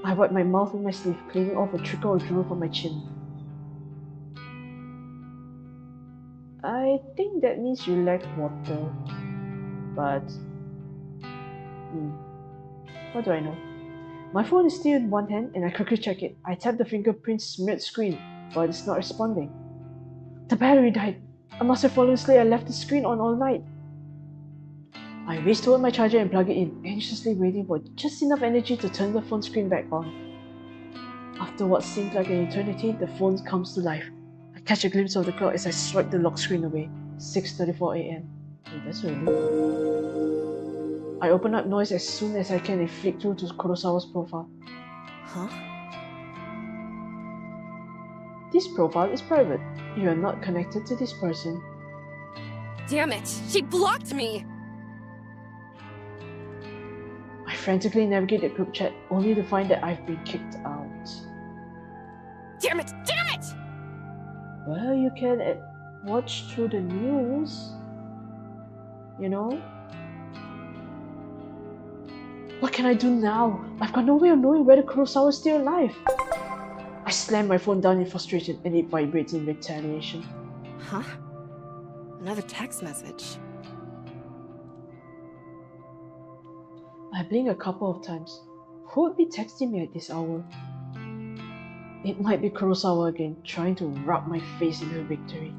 I wipe my mouth with my sleeve, cleaning off a trickle of drool from my chin. I think that means you lack water. But... what do I know? My phone is still in one hand and I quickly check it. I tap the fingerprint smeared screen, but it's not responding. The battery died. I must have fallen asleep and left the screen on all night. I race toward my charger and plug it in, anxiously waiting for just enough energy to turn the phone screen back on. After what seemed like an eternity, the phone comes to life. I catch a glimpse of the clock as I swipe the lock screen away. 6:34 a.m. Wait, that's early. I open up noise as soon as I can and flick through to Kurosawa's profile. Huh? This profile is private. You are not connected to this person. Damn it! She blocked me! I frantically navigate the group chat only to find that I've been kicked out. Damn it! Damn it! Well, you can watch through the news. You know? What can I do now? I've got no way of knowing whether Kurosawa is still alive. I slam my phone down in frustration and it vibrates in retaliation. Huh? Another text message. I blink a couple of times. Who would be texting me at this hour? It might be Kurosawa again, trying to rub my face in her victory.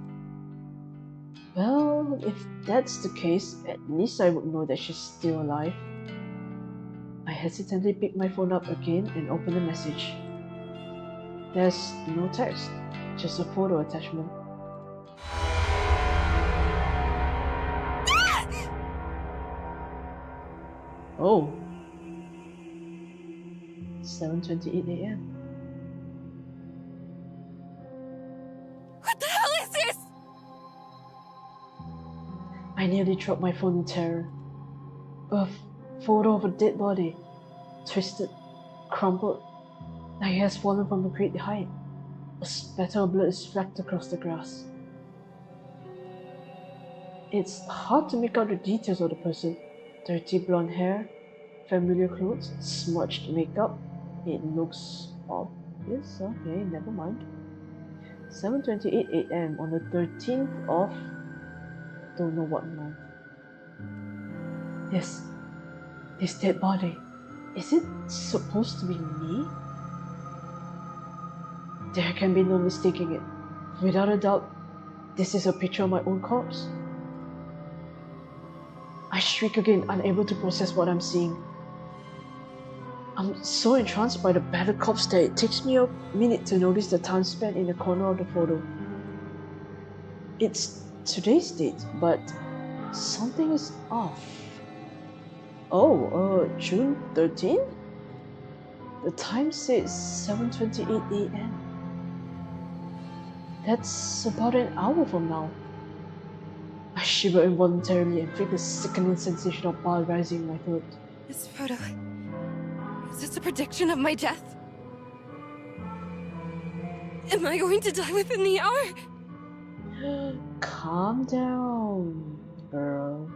Well, if that's the case, at least I would know that she's still alive. I hesitantly pick my phone up again and open the message. There's no text, just a photo attachment. Oh. 7:28 a.m. What the hell is this? I nearly dropped my phone in terror. A photo of a dead body, twisted, crumpled, like it has fallen from a great height. A spatter of blood is flecked across the grass. It's hard to make out the details of the person. Dirty blonde hair, familiar clothes, smudged makeup. It looks obvious. Okay, never mind. 7:28 a.m. on the 13th of don't know what month. Yes, this dead body. Is it supposed to be me? There can be no mistaking it. Without a doubt, this is a picture of my own corpse. I shriek again, unable to process what I'm seeing. I'm so entranced by the battered corpse that it takes me a minute to notice the time span in the corner of the photo. It's today's date, but something is off. Oh, June 13th? The time says 7:28 a.m. That's about an hour from now. I shiver involuntarily and feel a sickening sensation of bile rising in my throat. This photo... Is this a prediction of my death? Am I going to die within the hour? Calm down, girl.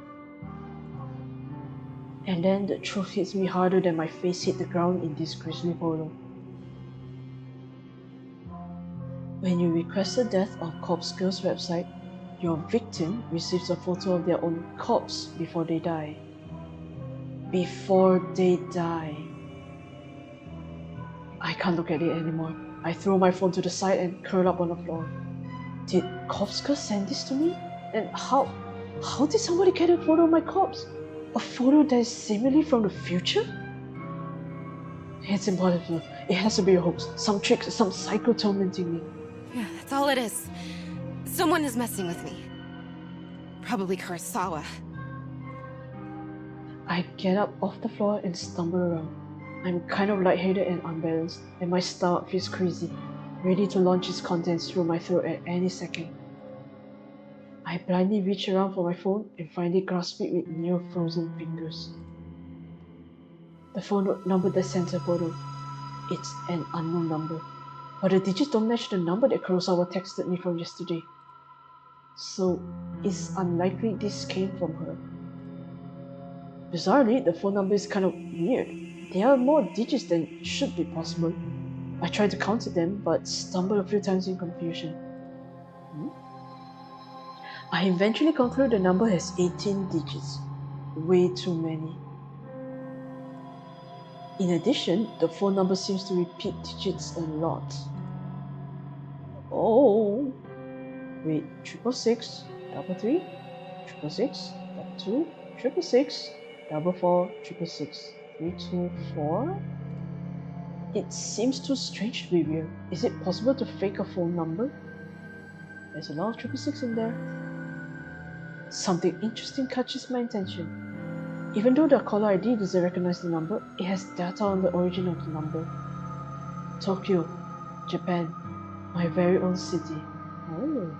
And then the truth hits me harder than my face hit the ground in this grisly photo. When you request the death of Corpse Girl's website, your victim receives a photo of their own corpse before they die. Before they die. I can't look at it anymore. I throw my phone to the side and curl up on the floor. Did Corpse Girl send this to me? And how did somebody get a photo of my corpse? A photo that is seemingly from the future? It's impossible. It has to be a hoax. Some tricks, some psycho tormenting me. Yeah, that's all it is. Someone is messing with me. Probably Kurosawa. I get up off the floor and stumble around. I'm kind of lightheaded and unbalanced, and my stomach feels crazy, ready to launch its contents through my throat at any second. I blindly reach around for my phone and finally grasp it with near frozen fingers. The phone number that sends a photo. It's an unknown number, but the digits don't match the number that Kurosawa texted me from yesterday. So it's unlikely this came from her. Bizarrely, the phone number is kind of weird. There are more digits than should be possible. I try to count them, but stumble a few times in confusion. I eventually conclude the number has 18 digits. Way too many. In addition, the phone number seems to repeat digits a lot. Oh, wait, 666, 33, 666, 2, 666, 44, 666, 324? It seems too strange to be real. Is it possible to fake a phone number? There's a lot of 666 in there. Something interesting catches my attention. Even though the caller ID doesn't recognize the number, it has data on the origin of the number. Tokyo, Japan, my very own city. Oh.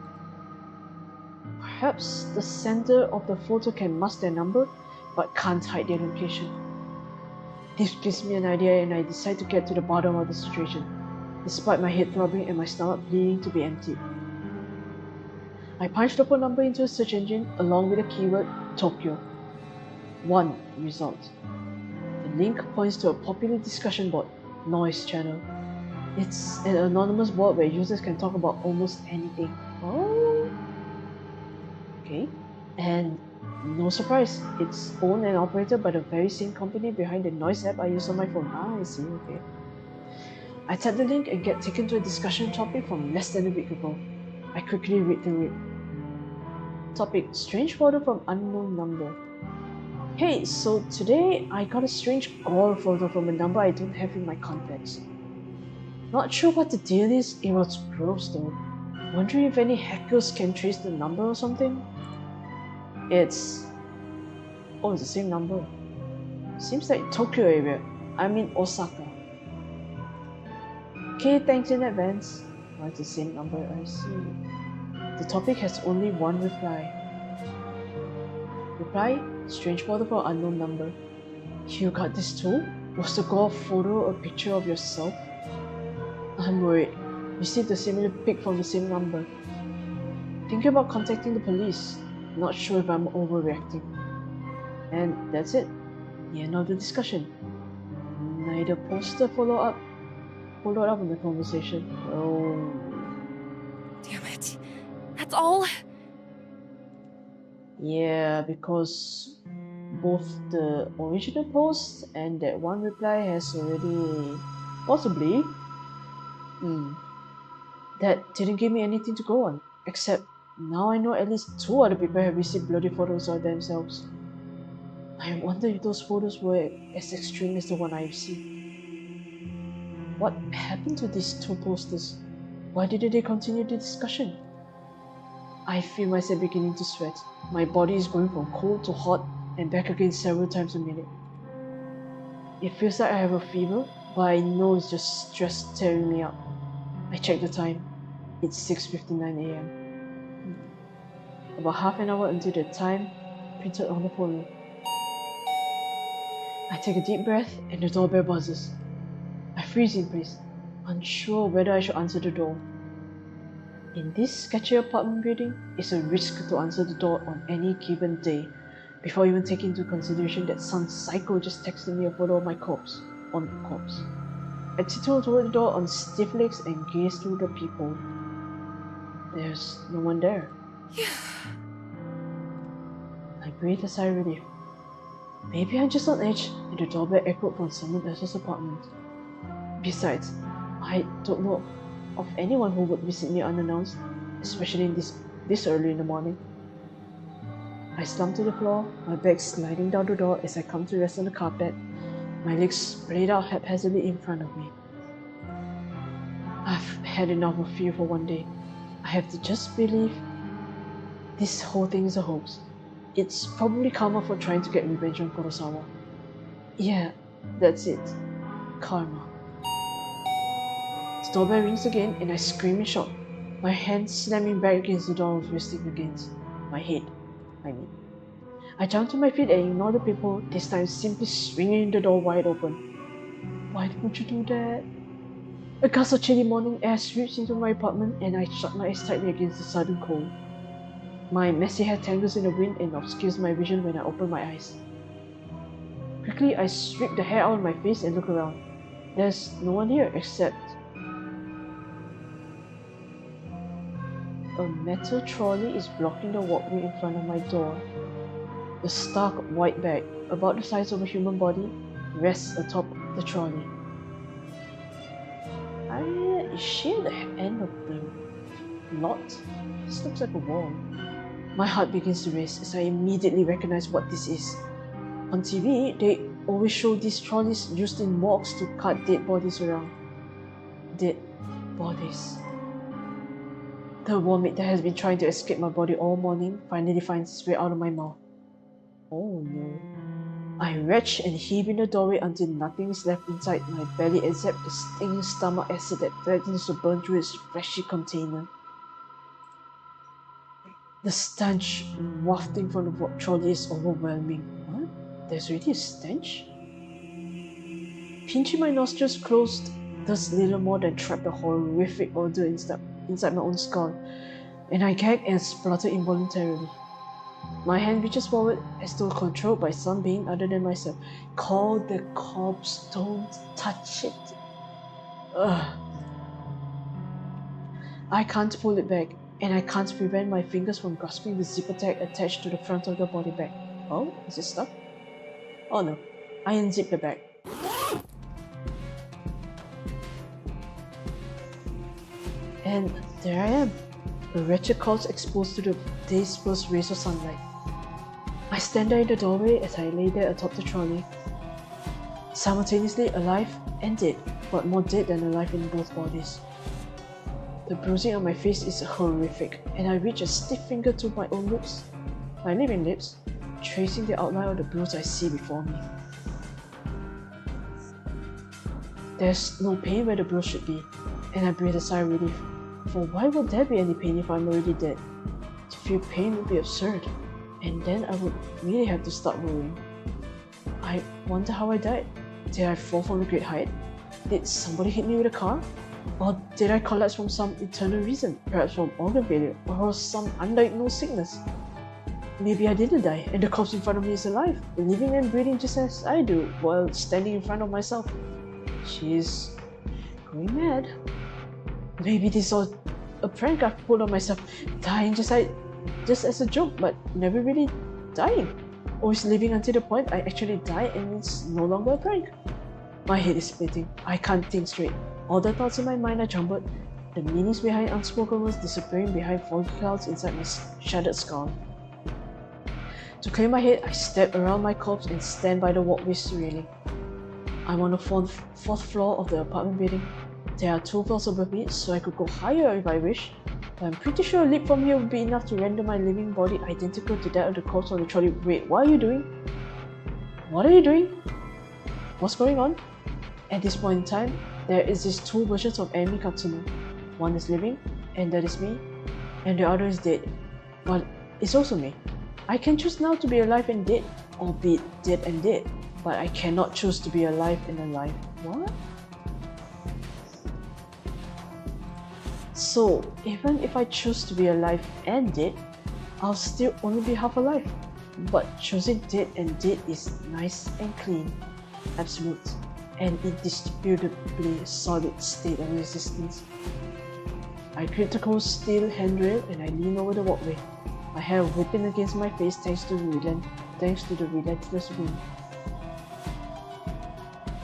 Perhaps the sender of the photo can mask their number, but can't hide their location. This gives me an idea and I decide to get to the bottom of the situation, despite my head throbbing and my stomach bleeding to be emptied. I punched the phone number into a search engine along with the keyword Tokyo. 1 result. The link points to a popular discussion board, Noise Channel. It's an anonymous board where users can talk about almost anything. Oh, okay. And no surprise, it's owned and operated by the very same company behind the Noise app I use on my phone. Ah, I see, okay. I tap the link and get taken to a discussion topic from less than a week ago. I quickly read through it. Topic: strange photo from unknown number. Hey, so today I got a strange gore photo from a number I don't have in my contacts. Not sure what the deal is, it was gross though. Wondering if any hackers can trace the number or something? It's the same number. Seems like Tokyo area. I mean Osaka. Okay, thanks in advance. Oh, it's the same number, I see. The topic has only one reply. Reply: strange photo for unknown number. You got this too? Was the gore photo a picture of yourself? I'm worried. Received a similar pic from the same number. Thinking about contacting the police. Not sure if I'm overreacting. And that's it. The end of the discussion. Neither poster followed up on the conversation. Oh. Damn it. That's all? Yeah, because both the original post and that one reply has already possibly that didn't give me anything to go on, except now I know at least 2 other people have received bloody photos of themselves. I wonder if those photos were as extreme as the one I've seen. What happened to these 2 posters? Why didn't they continue the discussion? I feel myself beginning to sweat. My body is going from cold to hot and back again several times a minute. It feels like I have a fever, but I know it's just stress tearing me up. I check the time. It's 6:59 a.m. About half an hour until the time printed on the phone. I take a deep breath and the doorbell buzzes. I freeze in place, unsure whether I should answer the door. In this sketchy apartment building, it's a risk to answer the door on any given day, before even taking into consideration that some psycho just texted me a photo of my corpse. I tiptoe toward the door on stiff legs and gaze through the peephole. There's no one there. I breathe a sigh of relief. Maybe I'm just on edge and the doorbell echoed from someone else's apartment. Besides, I don't know of anyone who would visit me unannounced, especially in this early in the morning. I slump to the floor, my back sliding down the door as I come to rest on the carpet, my legs splayed out haphazardly in front of me. I've had enough of fear for one day. I have to just believe this whole thing is a hoax. It's probably karma for trying to get revenge on Kurosawa. Yeah, that's it. Karma. The doorbell rings again and I scream in shock, my hand slamming back against the door I was resting against. My head, I mean. I jump to my feet and ignore the people, this time simply swinging the door wide open. Why would you do that? A gust of chilly morning air sweeps into my apartment and I shut my eyes tightly against the sudden cold. My messy hair tangles in the wind and obscures my vision when I open my eyes. Quickly, I sweep the hair out of my face and look around. There's no one here except a metal trolley is blocking the walkway in front of my door. The stark white bag, about the size of a human body, rests atop the trolley. Is she at the end of the lot? This looks like a wall. My heart begins to race as I immediately recognize what this is. On TV, they always show these trolleys used in morgues to cart dead bodies around. Dead bodies. The vomit that has been trying to escape my body all morning finally finds its way out of my mouth. Oh no. I retch and heave in the doorway until nothing is left inside my belly except the stinging stomach acid that threatens to burn through its fleshy container. The stench wafting from the trolley is overwhelming. What? There's really a stench? Pinching my nostrils closed does little more than trap the horrific odor inside my own skull, and I gag and splutter involuntarily. My hand reaches forward as though controlled by some being other than myself. Call the cops, don't touch it. Ugh. I can't pull it back, and I can't prevent my fingers from grasping the zipper tag attached to the front of the body bag. Oh, is it stuck? Oh no, I unzip the bag. And there I am, a wretched corpse exposed to the day's first rays of sunlight. I stand there in the doorway as I lay there atop the trolley, simultaneously alive and dead, but more dead than alive in both bodies. The bruising on my face is horrific, and I reach a stiff finger to my own lips, my living lips, tracing the outline of the bruise I see before me. There's no pain where the bruise should be, and I breathe a sigh of relief, for why would there be any pain if I'm already dead? To feel pain would be absurd, and then I would really have to start worrying. I wonder how I died. Did I fall from a great height? Did somebody hit me with a car? Or did I collapse from some internal reason, perhaps from organ failure or some undiagnosed sickness? Maybe I didn't die and the corpse in front of me is alive, living and breathing just as I do while standing in front of myself. She's going mad. Maybe this was a prank I've pulled on myself, dying just as a joke, but never really dying. Always living until the point I actually die and it's no longer a prank. My head is splitting. I can't think straight. All the thoughts in my mind are jumbled. The meanings behind unspoken words disappearing behind foggy clouds inside my shattered skull. To clear my head, I step around my corpse and stand by the walkway's railing. I'm on the fourth floor of the apartment building. There are 2 floors above me, so I could go higher if I wish. But I'm pretty sure a leap from here would be enough to render my living body identical to that of the corpse on the trolley. Wait, what are you doing? What are you doing? What's going on? At this point in time, there exist 2 versions of Amy Katsuno. One is living, and that is me, and the other is dead. But it's also me. I can choose now to be alive and dead, or be dead and dead, but I cannot choose to be alive and alive. What? So, even if I choose to be alive and dead, I'll still only be half alive. But choosing dead and dead is nice and clean, absolute, and indisputably solid state of existence. I grip the cold steel handrail and I lean over the walkway, my hair whipping against my face thanks to the relentless wind.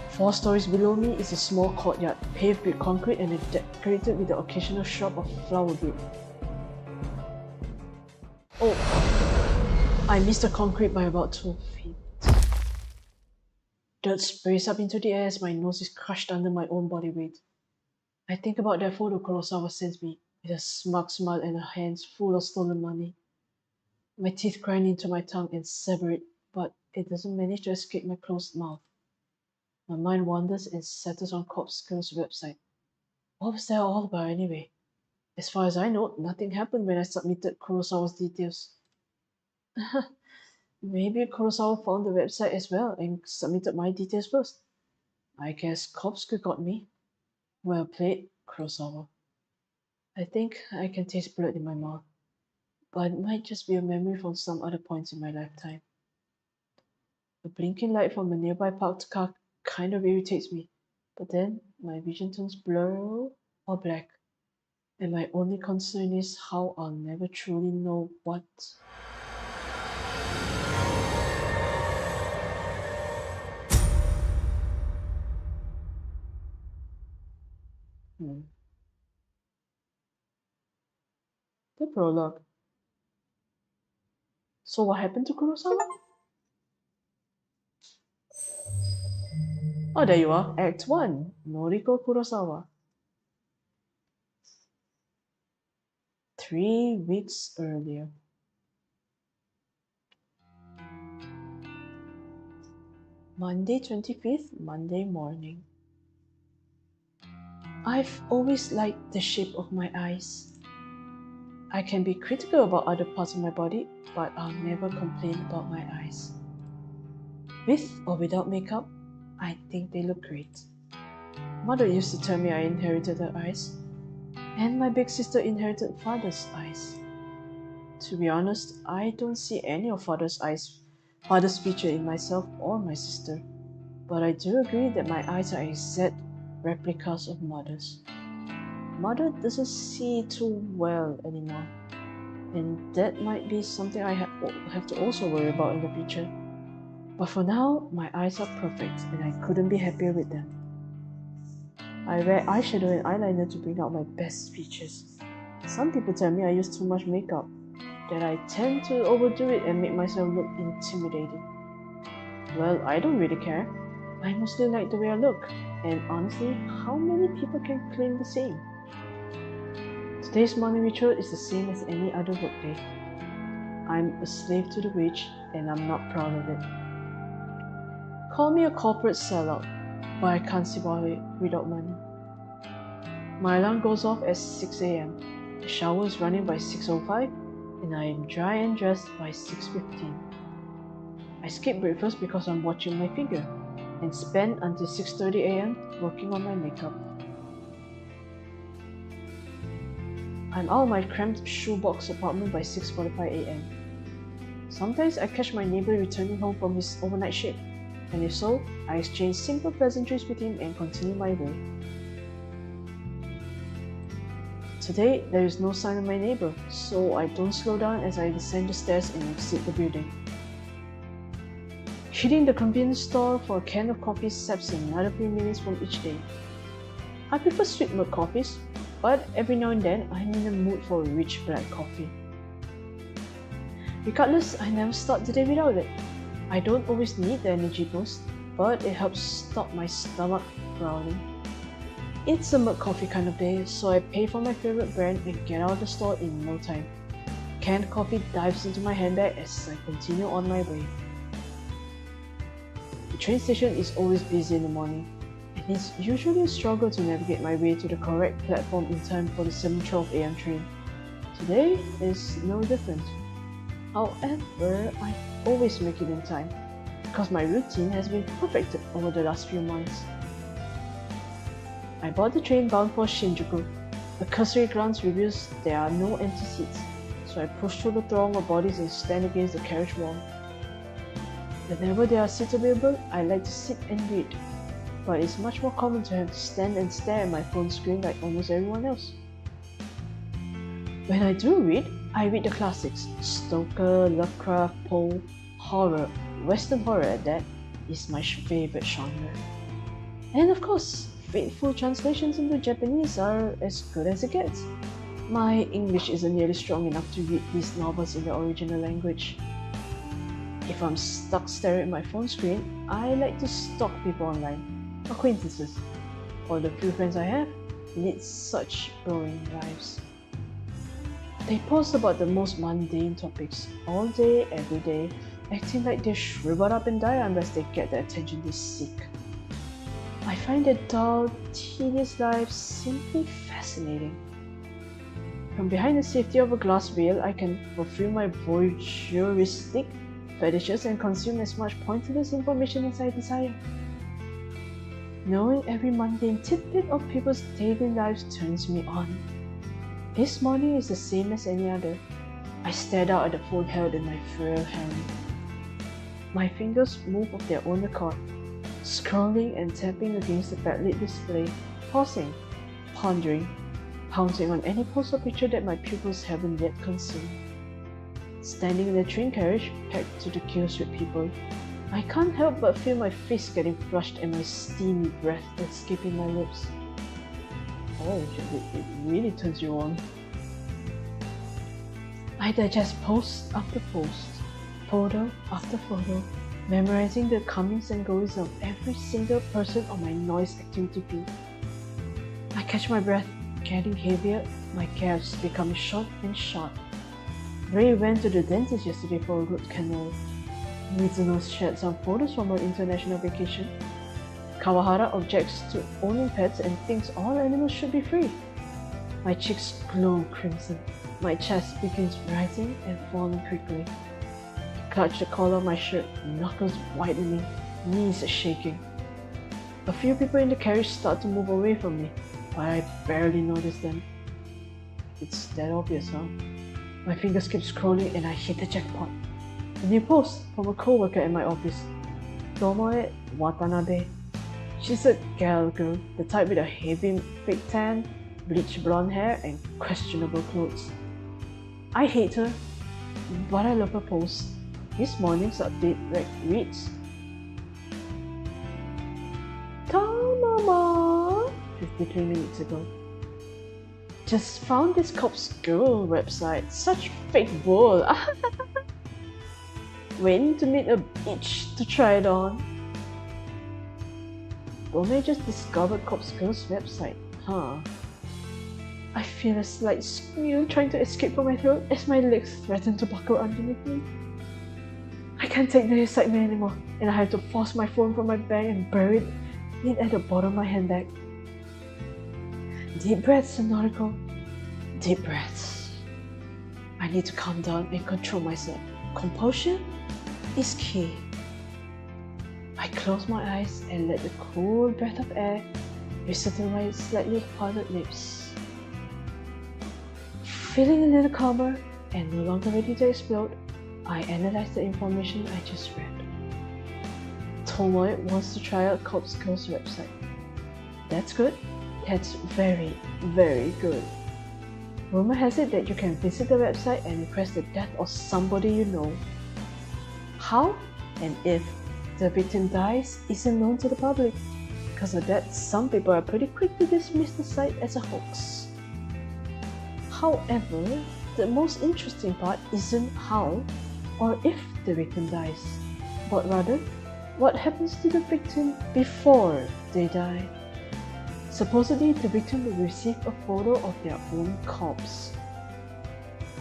4 stories below me is a small courtyard, paved with concrete and decorated with the occasional shrub of flower bed. Oh, I missed the concrete by about 2 feet. Dirt sprays up into the air as my nose is crushed under my own body weight. I think about that photo Kurosawa sends me, with a smug smile and her hands full of stolen money. My teeth grind into my tongue and sever it, but it doesn't manage to escape my closed mouth. My mind wanders and settles on Corpse Girl's website. What was that all about anyway? As far as I know, nothing happened when I submitted Kurosawa's details. Maybe Kurosawa found the website as well and submitted my details first. I guess Corpse Girl got me. Well played, Kurosawa. I think I can taste blood in my mouth, but it might just be a memory from some other points in my lifetime. The blinking light from a nearby parked car kind of irritates me, but then my vision turns blurry or black, and my only concern is how I'll never truly know what. The prologue. So what happened to Kurosawa? Oh, there you are. Act 1. Noriko Kurosawa. 3 weeks earlier. Monday 25th, Monday morning. I've always liked the shape of my eyes. I can be critical about other parts of my body, but I'll never complain about my eyes. With or without makeup, I think they look great. Mother used to tell me I inherited her eyes, and my big sister inherited father's eyes. To be honest, I don't see any of father's feature in myself or my sister, but I do agree that my eyes are exact replicas of mother's. Mother doesn't see too well anymore, and that might be something I have to also worry about in the future. But for now, my eyes are perfect and I couldn't be happier with them. I wear eyeshadow and eyeliner to bring out my best features. Some people tell me I use too much makeup, that I tend to overdo it and make myself look intimidating. Well, I don't really care. I mostly like the way I look, and honestly, how many people can claim the same? Today's morning ritual is the same as any other workday. I'm a slave to the wage, and I'm not proud of it. Call me a corporate sellout, but I can't survive without money. My alarm goes off at 6 a.m. The shower is running by 6:05, and I am dry and dressed by 6:15. I skip breakfast because I'm watching my figure, and spend until 6:30 a.m. working on my makeup. I'm out of my cramped shoebox apartment by 6:45 a.m. Sometimes I catch my neighbor returning home from his overnight shift, and if so, I exchange simple pleasantries with him and continue my way. Today, there is no sign of my neighbor, so I don't slow down as I descend the stairs and exit the building. Hitting the convenience store for a can of coffee saps another few minutes from each day. I prefer sweet milk coffees, but every now and then I'm in the mood for a rich black coffee. Regardless, I never start the day without it. I don't always need the energy boost, but it helps stop my stomach growling. It's a milk coffee kind of day, so I pay for my favorite brand and get out of the store in no time. Canned coffee dives into my handbag as I continue on my way. The train station is always busy in the morning, and it's usually a struggle to navigate my way to the correct platform in time for the 7:12 a.m. train. Today is no different. However, I always make it in time, because my routine has been perfected over the last few months. I board the train bound for Shinjuku. A cursory glance reveals there are no empty seats, so I push through the throng of bodies and stand against the carriage wall. Whenever there are seats available, I like to sit and read, but it's much more common to have to stand and stare at my phone screen like almost everyone else. When I do read, I read the classics: Stoker, Lovecraft, Poe. Horror, Western horror at that, is my favorite genre. And of course, faithful translations into Japanese are as good as it gets. My English isn't nearly strong enough to read these novels in the original language. If I'm stuck staring at my phone screen, I like to stalk people online, acquaintances, or the few friends I have lead such boring lives. They post about the most mundane topics all day, every day, acting like they're shriveled up and die unless they get the attention they seek. I find their dull, tedious lives simply fascinating. From behind the safety of a glass veil, I can fulfill my voyeuristic fetishes and consume as much pointless information as I desire. Knowing every mundane tidbit of people's daily lives turns me on. This morning is the same as any other. I stared out at the phone held in my frail hand. My fingers move of their own accord, scrolling and tapping against the backlit display, pausing, pondering, pouncing on any post or picture that my pupils haven't yet consumed. Standing in the train carriage, packed to the gills with people, I can't help but feel my face getting flushed and my steamy breath escaping my lips. Oh, it really turns you on. I digest post after post, photo after photo, memorizing the comings and goings of every single person on my noise activity feed. I catch my breath, getting heavier, my gaps becoming short and sharp. Ray went to the dentist yesterday for a root canal. Mizuno shared some photos from her international vacation. Kawahara objects to owning pets and thinks all animals should be free. My cheeks glow crimson. My chest begins rising and falling quickly. I clutch the collar of my shirt, knuckles whitening, knees shaking. A few people in the carriage start to move away from me, but I barely notice them. It's that obvious, huh? My fingers keep scrolling and I hit the jackpot. A new post from a co-worker at my office. Tomoe Watanabe. She's a gal girl, the type with a heavy fake tan, bleached blonde hair, and questionable clothes. I hate her, but I love her post. This morning's update reads, Mama, 53 minutes ago. Just found this Cops Girl website. Such fake bull. Waiting to meet a bitch to try it on. Don't just discovered Cops Girl's website, huh? I feel a slight squeal trying to escape from my throat as my legs threaten to buckle underneath me. I can't take the excitement anymore, and I have to force my phone from my bag and bury it at the bottom of my handbag. Deep breaths, Noriko. Deep breaths. I need to calm down and control myself. Composure is key. I close my eyes and let the cool breath of air whistle through my slightly parted lips. Feeling a little calmer and no longer ready to explode, I analyze the information I just read. Tomoe wants to try out Cops Girl's website. That's good. That's very, very good. Rumor has it that you can visit the website and request the death of somebody you know. How and if the victim dies isn't known to the public. Because of that, some people are pretty quick to dismiss the site as a hoax. However, the most interesting part isn't how or if the victim dies, but rather what happens to the victim before they die. Supposedly, the victim will receive a photo of their own corpse.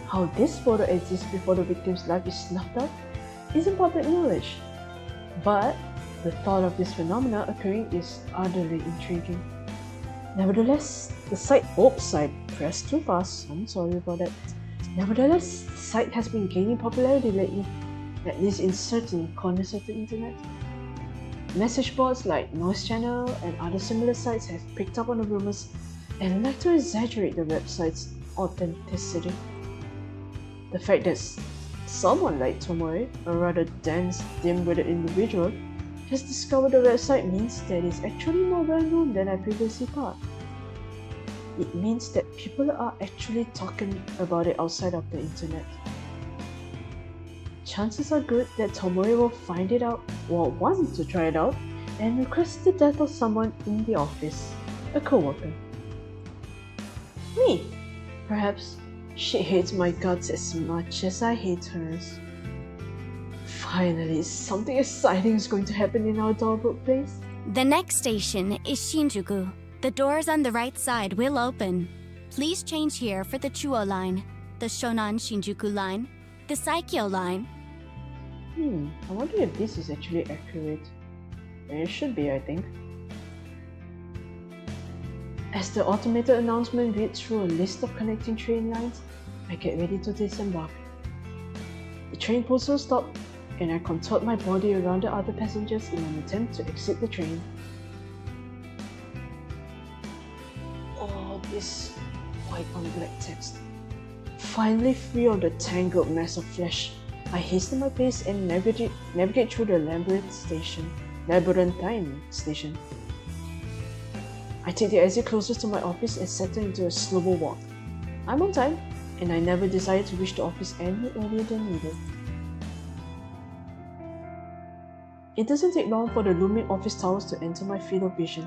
How this photo exists before the victim's life is snuffed out isn't public knowledge, but the thought of this phenomena occurring is utterly intriguing. Nevertheless, the site pressed too fast, I'm sorry about that. Nevertheless, the site has been gaining popularity lately, at least in certain corners of the internet. Message boards like Noise Channel and other similar sites have picked up on the rumors and like to exaggerate the website's authenticity. The fact that someone like Tomoe, a rather dense, dim-witted individual, has discovered the website means that it's actually more well known than I previously thought. It means that people are actually talking about it outside of the internet. Chances are good that Tomoe will find it out or want to try it out and request the death of someone in the office, a co-worker. Me, perhaps. She hates my guts as much as I hate hers. Finally, something exciting is going to happen in our Doorbrook place. The next station is Shinjuku. The doors on the right side will open. Please change here for the Chuo line, the Shonan Shinjuku line, the Saikyo line. I wonder if this is actually accurate. It should be, I think. As the automated announcement reads through a list of connecting train lines, I get ready to disembark. The train pulls to a stop, and I contort my body around the other passengers in an attempt to exit the train. Oh, this white on black text. Finally free of the tangled mess of flesh, I hasten my pace and navigate through the labyrinthine station. I take the exit closest to my office and settle into a slower walk. I'm on time, and I never decided to reach the office any earlier than needed. It doesn't take long for the looming office towers to enter my field of vision.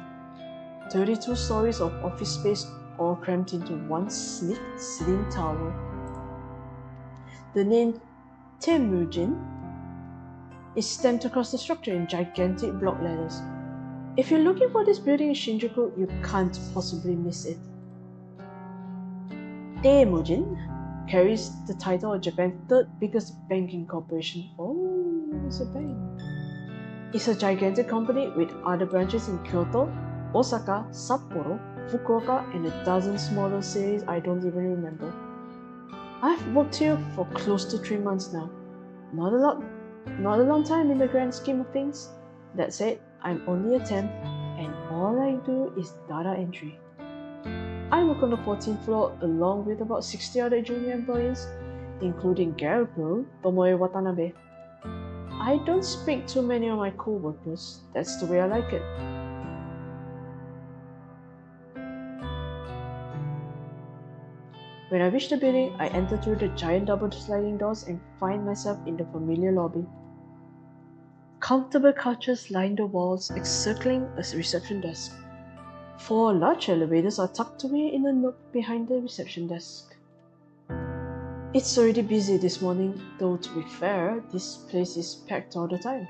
32 stories of office space all crammed into one sleek, slim tower. The name Temujin is stamped across the structure in gigantic block letters. If you're looking for this building in Shinjuku, you can't possibly miss it. Temujin carries the title of Japan's third biggest banking corporation. Oh, it's a bank. It's a gigantic company with other branches in Kyoto, Osaka, Sapporo, Fukuoka, and a dozen smaller cities I don't even remember. I've worked here for close to 3 months now. Not a long time in the grand scheme of things. That said, I'm only a temp, and all I do is data entry. I work on the 14th floor along with about 60 other junior employees, including Garuku Tomoe Watanabe. I don't speak to many of my co-workers. That's the way I like it. When I reach the building, I enter through the giant double sliding doors and find myself in the familiar lobby. Comfortable couches line the walls, encircling a reception desk. 4 large elevators are tucked away in a nook behind the reception desk. It's already busy this morning, though to be fair, this place is packed all the time.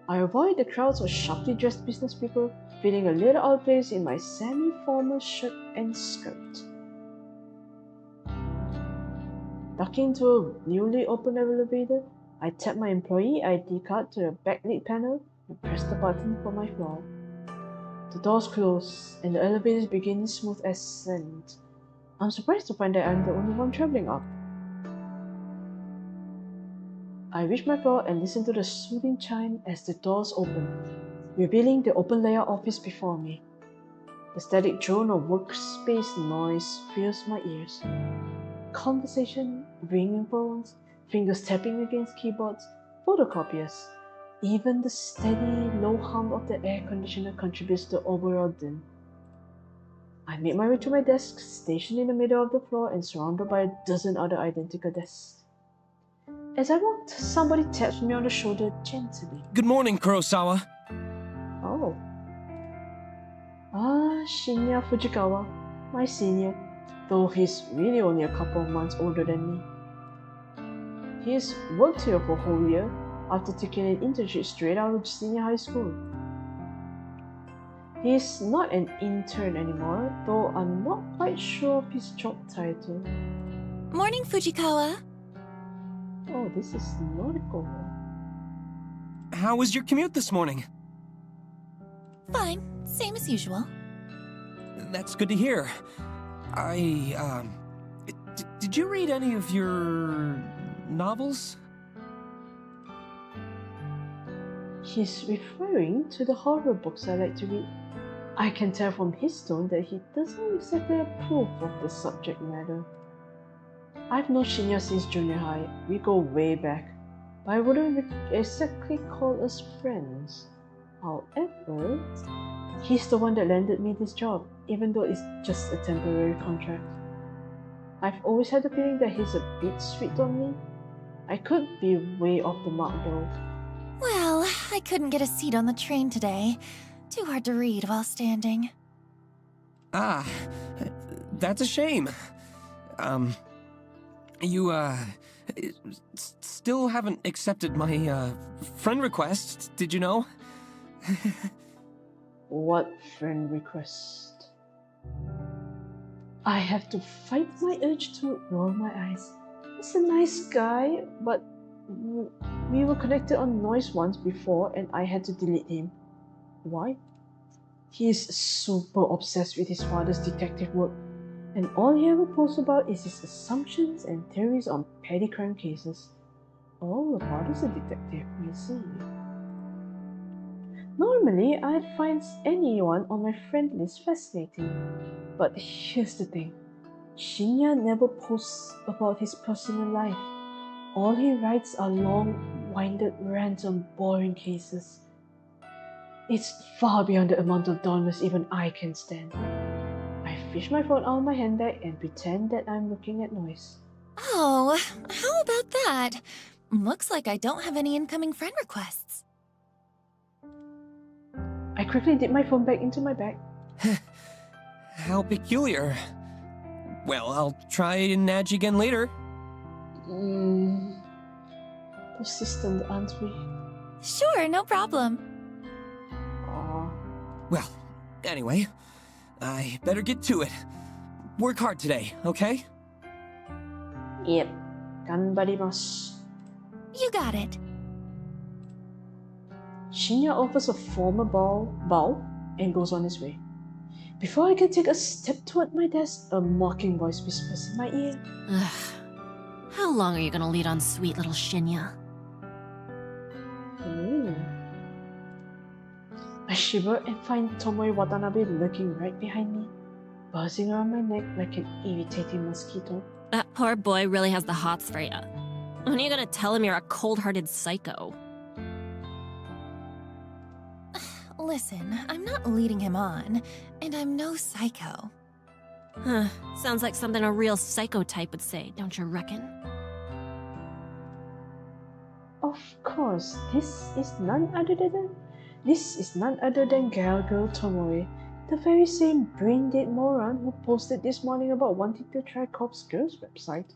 I avoid the crowds of sharply dressed business people, feeling a little out of place in my semi-formal shirt and skirt. Ducking into a newly opened elevator, I tap my employee ID card to the backlit panel and press the button for my floor. The doors close, and the elevators begin its smooth ascent. I'm surprised to find that I'm the only one traveling up. I reach my floor and listen to the soothing chime as the doors open, revealing the open layout office before me. The static drone of workspace noise fills my ears. Conversation, ringing phones, fingers tapping against keyboards, photocopiers. Even the steady, low hum of the air conditioner contributes to the overall din. I make my way to my desk, stationed in the middle of the floor and surrounded by a dozen other identical desks. As I walked, somebody tapped me on the shoulder gently. Good morning, Kurosawa. Oh. Shinya Fujikawa, my senior, though he's really only a couple of months older than me. He's worked here for a whole year after taking an internship straight out of senior high school. He's not an intern anymore, though I'm not quite sure of his job title. Morning, Fujikawa. Oh, this is nautical. How was your commute this morning? Fine, same as usual. That's good to hear. Did you read any of your novels? He's referring to the horror books I like to read. I can tell from his tone that he doesn't exactly approve of the subject matter. I've known Shinya since junior high. We go way back, but I wouldn't exactly call us friends. However, he's the one that landed me this job, even though it's just a temporary contract. I've always had the feeling that he's a bit sweet on me. I could be way off the mark though. Well, I couldn't get a seat on the train today. Too hard to read while standing. Ah, that's a shame. You, still haven't accepted my, friend request, did you know? What friend request? I have to fight my urge to roll my eyes. He's a nice guy, but we were connected on Noise once before and I had to delete him. Why? He is super obsessed with his father's detective work, and all he ever posts about is his assumptions and theories on petty crime cases. Oh, the father's a detective, I see. Normally, I'd find anyone on my friend list fascinating, but here's the thing. Shinya never posts about his personal life. All he writes are long-winded rants on boring cases. It's far beyond the amount of dullness even I can stand. I fish my phone out of my handbag and pretend that I'm looking at Noise. Oh, how about that? Looks like I don't have any incoming friend requests. I quickly dip my phone back into my bag. How peculiar. Well, I'll try and nudge again later. Persistent, aren't we? Sure, no problem. Aw. Well, anyway, I better get to it. Work hard today, okay? Yep. Ganbarimasu. You got it. Shinya offers a formal bow and goes on his way. Before I can take a step toward my desk, a mocking voice whispers in my ear. Ugh. How long are you gonna lead on sweet little Shinya? Ooh. I shiver and find Tomoe Watanabe lurking right behind me, buzzing around my neck like an irritating mosquito. That poor boy really has the hots for you. When are you gonna tell him you're a cold-hearted psycho? Listen, I'm not leading him on, and I'm no psycho. Huh. Sounds like something a real psycho type would say, don't you reckon? Of course, this is none other than Gal Girl Tomoe, the very same brain-dead moron who posted this morning about wanting to try Corpse Girl's website.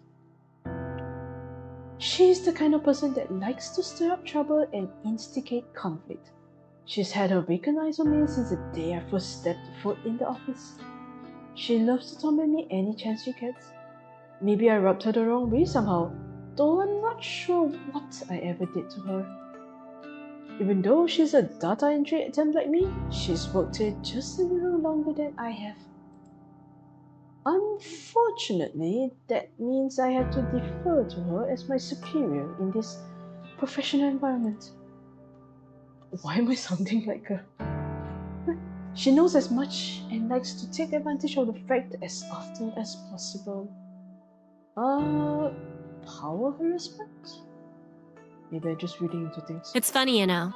She is the kind of person that likes to stir up trouble and instigate conflict. She's had her vacant eyes on me since the day I first stepped foot in the office. She loves to torment me any chance she gets. Maybe I rubbed her the wrong way somehow, though I'm not sure what I ever did to her. Even though she's a data entry attempt like me, she's worked here just a little longer than I have. Unfortunately, that means I have to defer to her as my superior in this professional environment. Why am I sounding like her? She knows as much and likes to take advantage of the fact as often as possible. Power harassment? Maybe I'm just reading into things. It's funny, you know.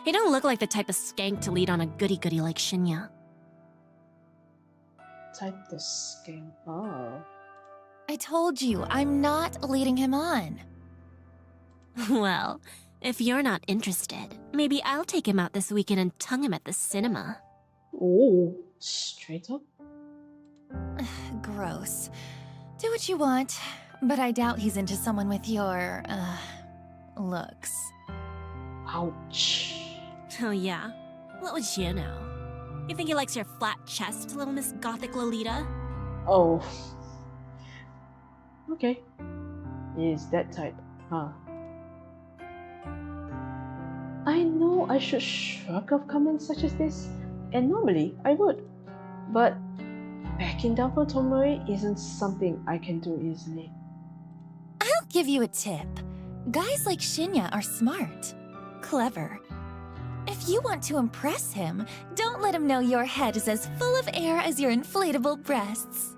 You don't look like the type of skank to lead on a goody-goody like Shinya. Type the scam. Oh. I told you, I'm not leading him on. Well, if you're not interested, maybe I'll take him out this weekend and tongue him at the cinema. Oh, straight up? Gross. Do what you want, but I doubt he's into someone with your, looks. Ouch. Oh yeah? What would you know? You think he likes your flat chest, little Miss Gothic Lolita? Oh. Okay. Is that type, huh? I know I should shrug off comments such as this, and normally I would. But backing down for Tomoe isn't something I can do easily. I'll give you a tip. Guys like Shinya are smart, clever. If you want to impress him, don't let him know your head is as full of air as your inflatable breasts.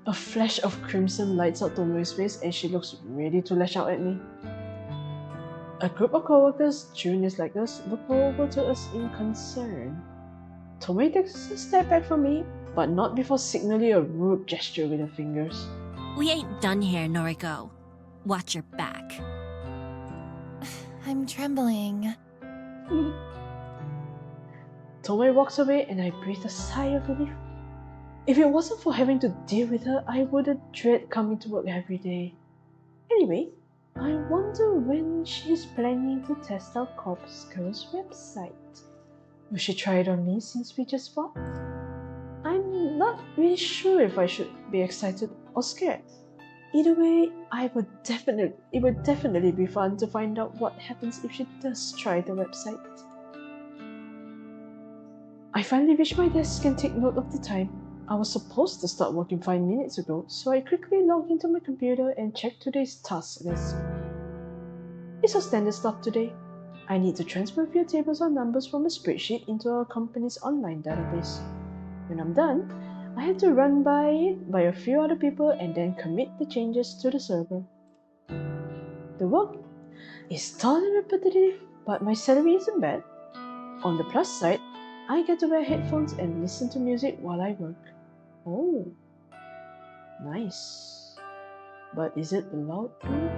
A flash of crimson lights up Tomoe's face and she looks ready to lash out at me. A group of coworkers, juniors like us, look over to us in concern. Tomoe takes a step back from me, but not before signaling a rude gesture with her fingers. We ain't done here, Noriko. Watch your back. I'm trembling. Tomoe walks away and I breathe a sigh of relief. If it wasn't for having to deal with her, I wouldn't dread coming to work every day. Anyway, I wonder when she's planning to test out Corpse Girl's website. Will she try it on me since we just fought? I'm not really sure if I should be excited or scared. Either way, it would definitely be fun to find out what happens if she does try the website. I finally reach my desk and take note of the time. I was supposed to start working 5 minutes ago, so I quickly logged into my computer and checked today's task list. It's all standard stuff today. I need to transfer a few tables or numbers from a spreadsheet into our company's online database. When I'm done, I have to run by it by a few other people and then commit the changes to the server. The work is dull and repetitive, but my salary isn't bad. On the plus side, I get to wear headphones and listen to music while I work. Oh, nice. But is it loud too?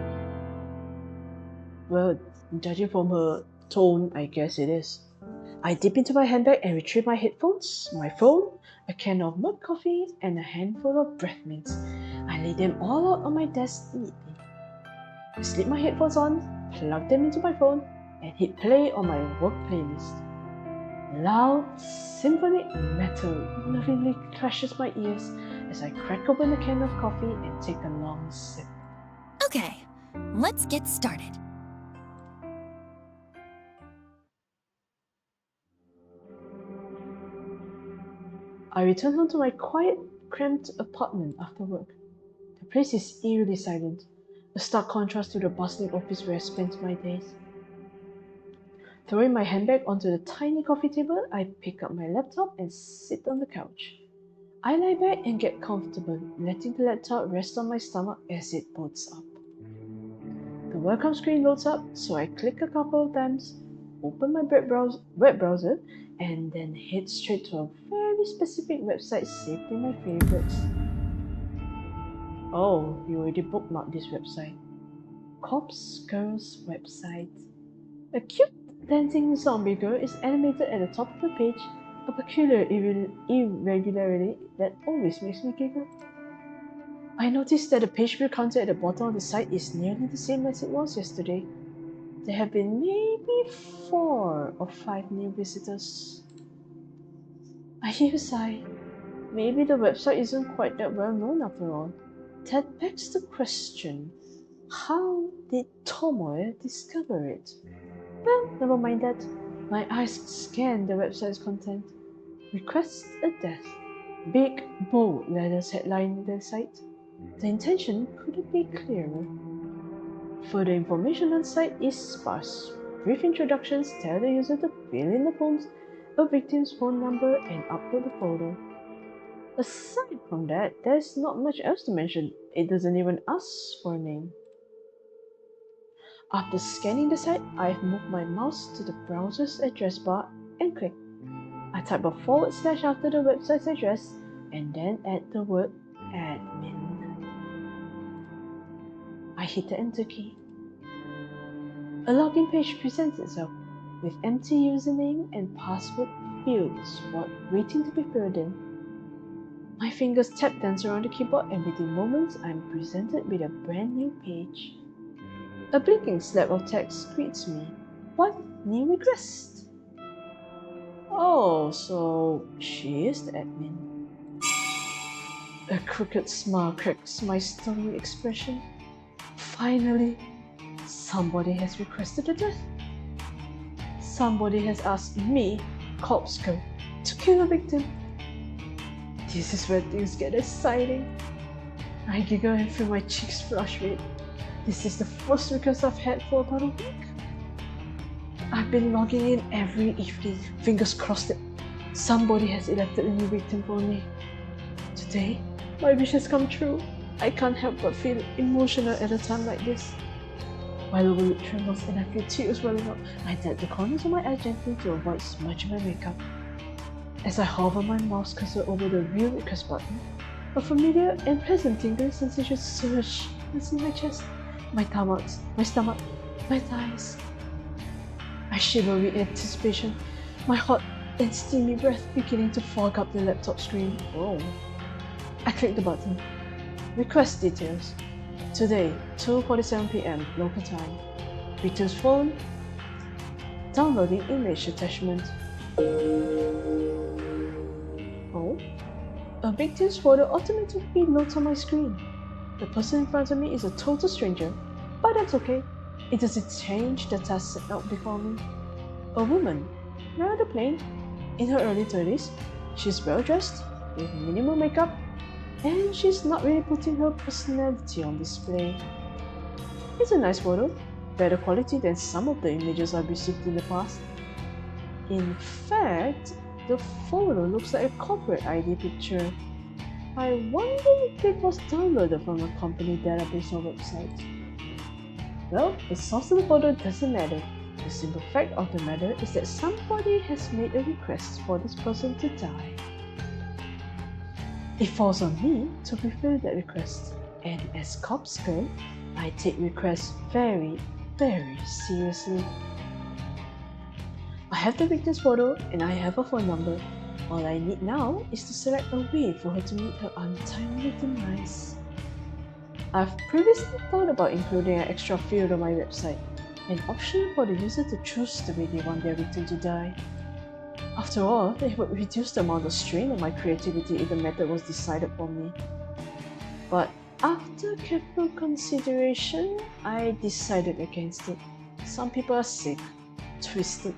Well, judging from her tone, I guess it is. I dip into my handbag and retrieve my headphones, my phone, a can of milk coffee, and a handful of breath mints. I lay them all out on my desk neatly. I slip my headphones on, plug them into my phone, and hit play on my work playlist. Loud symphonic metal lovingly crashes my ears as I crack open a can of coffee and take a long sip. Okay, let's get started. I return home to my quiet, cramped apartment after work. The place is eerily silent, a stark contrast to the bustling office where I spent my days. Throwing my handbag onto the tiny coffee table, I pick up my laptop and sit on the couch. I lie back and get comfortable, letting the laptop rest on my stomach as it boots up. The welcome screen loads up, so I click a couple of times, open my web browser, and then head straight to a very specific website saved in my favorites. Oh, you already bookmarked this website. Corpse Girl's website. A cute dancing zombie girl is animated at the top of the page, a peculiar irregularity that always makes me giggle. I noticed that the page view counter at the bottom of the site is nearly the same as it was yesterday. There have been maybe 4 or 5 new visitors. I hear a sigh. Maybe the website isn't quite that well known after all. That begs the question, how did Tomoe discover it? Well, never mind that. My eyes scan the website's content. Request a death. Big, bold letters headline the site. The intention couldn't be clearer. Further information on site is sparse. Brief introductions tell the user to fill in the forms, a victim's phone number, and upload a photo. Aside from that, there's not much else to mention. It doesn't even ask for a name. After scanning the site, I've moved my mouse to the browser's address bar and click. I type a / after the website's address and then add the word admin. I hit the enter key. A login page presents itself with empty username and password fields waiting to be filled in. My fingers tap dance around the keyboard and within moments I'm presented with a brand new page. A blinking slab of text greets me. What new request? Oh, so she is the admin. A crooked smile cracks my stony expression. Finally, somebody has requested a death. Somebody has asked me, Corpse Girl, to kill a victim. This is where things get exciting. I giggle and feel my cheeks flush red. This is the first request I've had for about a week. I've been logging in every evening, fingers crossed that somebody has elected a new victim for me. Today, my wish has come true. I can't help but feel emotional at a time like this. My lower lip trembles and I feel tears welling up. I tap the corners of my eye gently to avoid smudging my makeup. As I hover my mouse cursor over the real request button, a familiar and pleasant tingling sensation surges in my chest, my stomach, my thighs. I shiver with anticipation, my hot and steamy breath beginning to fog up the laptop screen. Oh. I click the button. Request details. Today, 2:47 PM local time. Victim's phone. Downloading image attachment. Oh, a victim's photo automatically loads on my screen. The person in front of me is a total stranger, but that's okay. It doesn't change the task set out before me. A woman, rather plain, in her early 30s. She's well dressed, with minimal makeup, and she's not really putting her personality on display. It's a nice photo, better quality than some of the images I've received in the past. In fact, the photo looks like a corporate ID picture. I wonder if it was downloaded from a company database or website. Well, the source of the photo doesn't matter. The simple fact of the matter is that somebody has made a request for this person to die. It falls on me to fulfill that request, and as Corpse Girl, I take requests very, very seriously. I have the victim's photo and I have her phone number. All I need now is to select a way for her to meet her untimely demise. I've previously thought about including an extra field on my website, an option for the user to choose the way they want their victim to die. After all, it would reduce the amount of strain on my creativity if the method was decided for me. But after careful consideration, I decided against it. Some people are sick, twisted.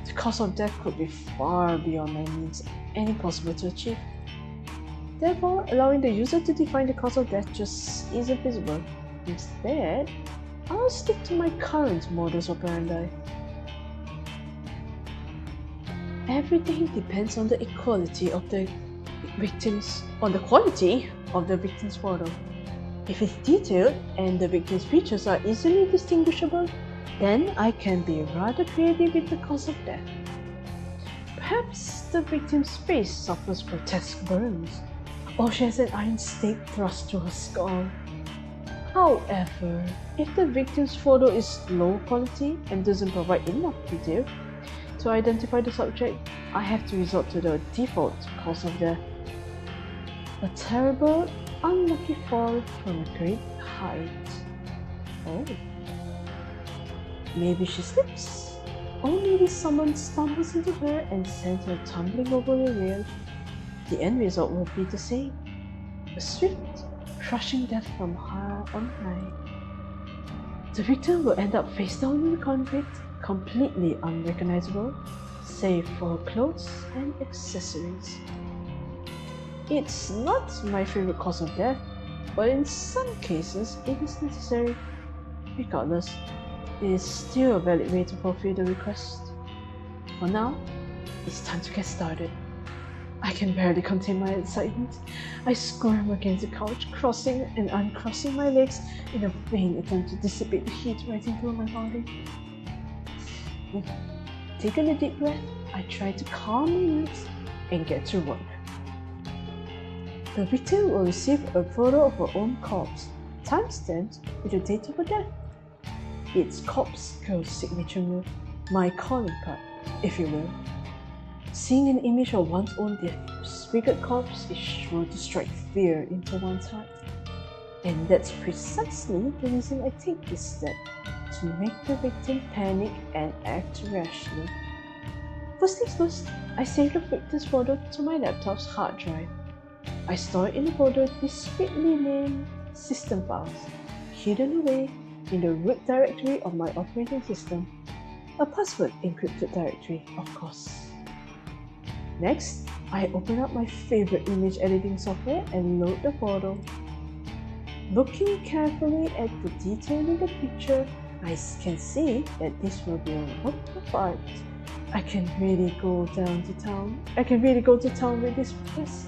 The cause of death could be far beyond my means and impossible to achieve. Therefore, allowing the user to define the cause of death just isn't feasible. Instead, I'll stick to my current modus operandi. Everything depends on the quality of the victim's photo. If it's detailed and the victim's features are easily distinguishable, then I can be rather creative with the cause of death. Perhaps the victim's face suffers grotesque burns, or she has an iron stake thrust through her skull. However, if the victim's photo is low quality and doesn't provide enough detail to identify the subject, I have to resort to the default cause of death. A terrible, unlucky fall from a great height. Oh. Maybe she slips. Or maybe someone stumbles into her and sends her tumbling over the rail. The end result will be the same. A swift, crushing death from high on high. The victim will end up face down in the concrete, completely unrecognizable, save for her clothes and accessories. It's not my favorite cause of death, but in some cases it is necessary. Regardless, it is still a valid way to fulfill the request. For now, it's time to get started. I can barely contain my excitement. I squirm against the couch, crossing and uncrossing my legs in a vain attempt to dissipate the heat rising through my body. Taking a deep breath, I try to calm my nerves and get to work. The victim will receive a photo of her own corpse, timestamped with the date of her death. It's Corpse Girl's signature move, my calling card, if you will. Seeing an image of one's own disfigured corpse is sure to strike fear into one's heart. And that's precisely the reason I take this step, to make the victim panic and act rationally. First things first, I save the victim's photo to my laptop's hard drive. I store it in a folder discreetly named System Files, hidden away in the root directory of my operating system, a password-encrypted directory, of course. Next, I open up my favorite image editing software and load the photo. Looking carefully at the detail in the picture, I can see that this will be a work of art. I can really go to town with this request.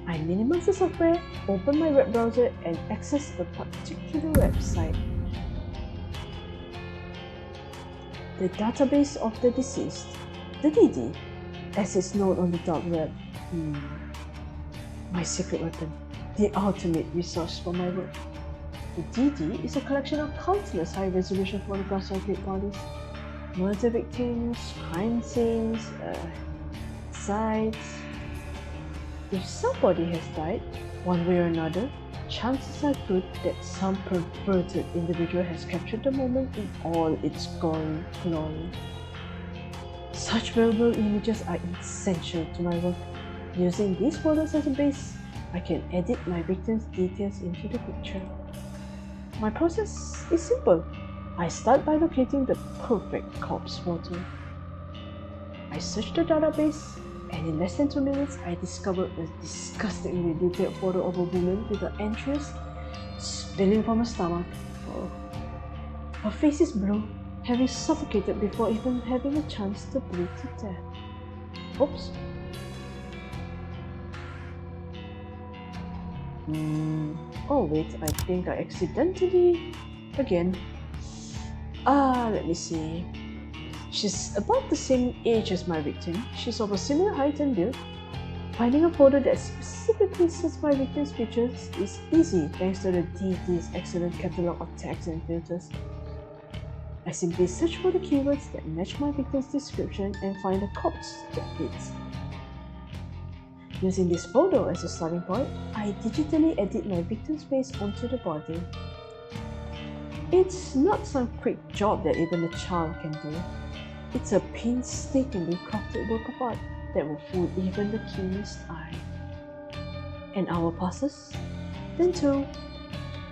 I minimize the software, open my web browser, and access a particular website. The database of the deceased, the DD, as it's known on the dark web. My secret weapon, the ultimate resource for my work. The DD is a collection of countless high-resolution photographs of dead bodies, murder victims, crime scenes, sites. If somebody has died, one way or another, chances are good that some perverted individual has captured the moment in all its gory glory. Such valuable images are essential to my work. Using these photos as a base, I can edit my victim's details into the picture. My process is simple. I start by locating the perfect corpse photo. I search the database, and in less than 2 minutes, I discovered a disgustingly detailed photo of a woman with her entrails spilling from her stomach. Oh. Her face is blue, having suffocated before even having a chance to bleed to death. Oops. Oh wait, I think I accidentally... Again. Let me see. She's about the same age as my victim. She's of a similar height and build. Finding a photo that specifically suits my victim's features is easy thanks to the DD's excellent catalog of tags and filters. I simply search for the keywords that match my victim's description and find a corpse that fits. Using this photo as a starting point, I digitally edit my victim's face onto the body. It's not some quick job that even a child can do. It's a painstakingly crafted work of art that will fool even the keenest eye. An hour passes, then 2,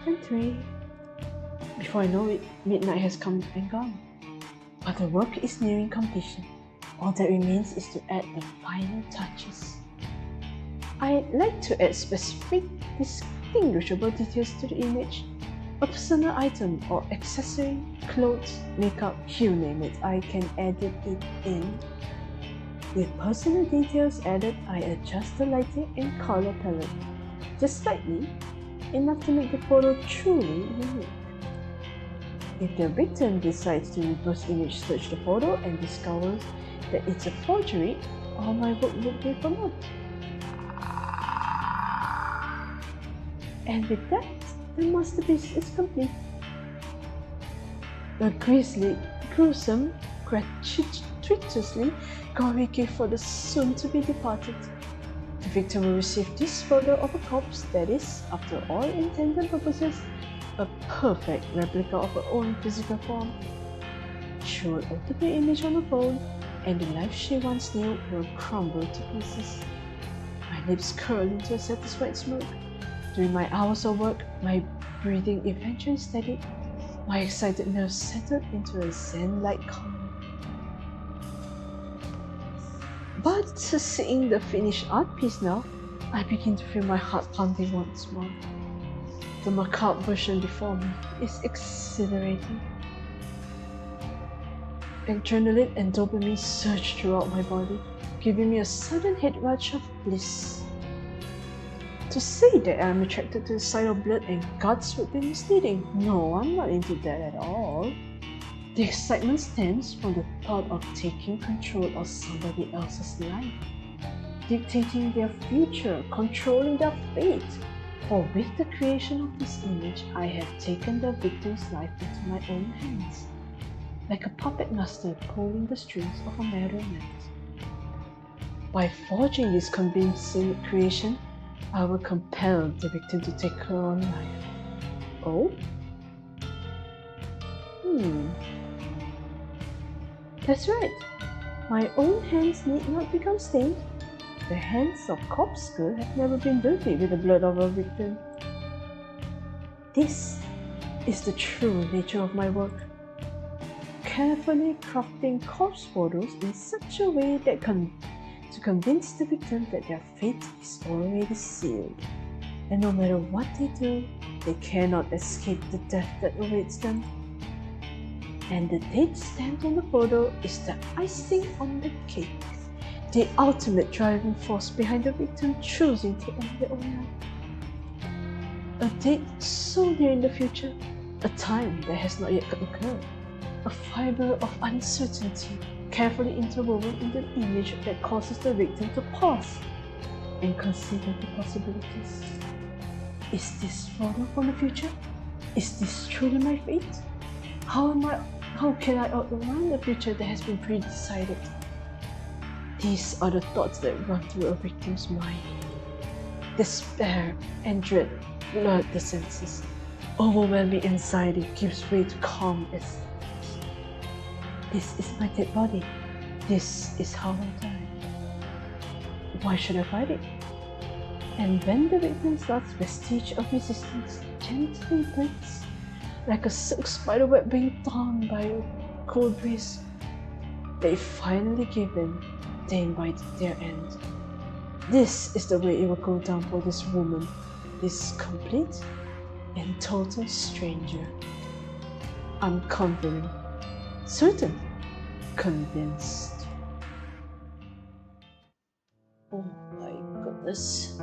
then 3. Before I know it, midnight has come and gone. But the work is nearing completion. All that remains is to add the final touches. I'd like to add specific, distinguishable details to the image. A personal item or accessory, clothes, makeup, you name it, I can edit it in. With personal details added, I adjust the lighting and color palette, just slightly, enough to make the photo truly unique. If the victim decides to reverse image search the photo and discovers that it's a forgery, all my work would be for naught. And with that, the masterpiece is complete. A grisly, gruesome, gratuitously gory gift for the soon-to-be departed. The victim will receive this photo of a corpse that is, after all intents and purposes, a perfect replica of her own physical form. She will open the image on her phone, and the life she once knew will crumble to pieces. My lips curl into a satisfied smirk. During my hours of work, my breathing eventually steadied. My excited nerves settled into a zen-like calm. But seeing the finished art piece now, I begin to feel my heart pounding once more. The macabre version before me is exhilarating. Adrenaline and dopamine surge throughout my body, giving me a sudden head rush of bliss. To say that I'm attracted to the sight of blood and guts would be misleading. No, I'm not into that at all. The excitement stems from the thought of taking control of somebody else's life, dictating their future, controlling their fate. For with the creation of this image, I have taken the victim's life into my own hands, like a puppet master pulling the strings of a marionette. By forging this convincing creation, I will compel the victim to take her own life. Oh? That's right. My own hands need not become stained. The hands of corpse girl have never been dirty with the blood of a victim. This is the true nature of my work. Carefully crafting corpse photos in such a way that to convince the victim that their fate is already sealed, and no matter what they do, they cannot escape the death that awaits them. And the date stamped on the photo is the icing on the cake, the ultimate driving force behind the victim choosing to end their own life. A date so near in the future, a time that has not yet occurred, a fiber of uncertainty carefully interwoven in the image that causes the victim to pause and consider the possibilities. Is this photo from the future? Is this truly my fate? How can I outrun a future that has been pre-decided? These are the thoughts that run through a victim's mind. Despair and dread blur the senses. Overwhelming anxiety gives way to calm acceptance. This is my dead body. This is how I die. Why should I fight it? And when the victim's last vestige of resistance gently breaks, like a silk spiderweb being torn by a cold breeze, they finally give in. They invite their end. This is the way it will go down for this woman, this complete and total stranger. I'm confident, certain, convinced. Oh my goodness.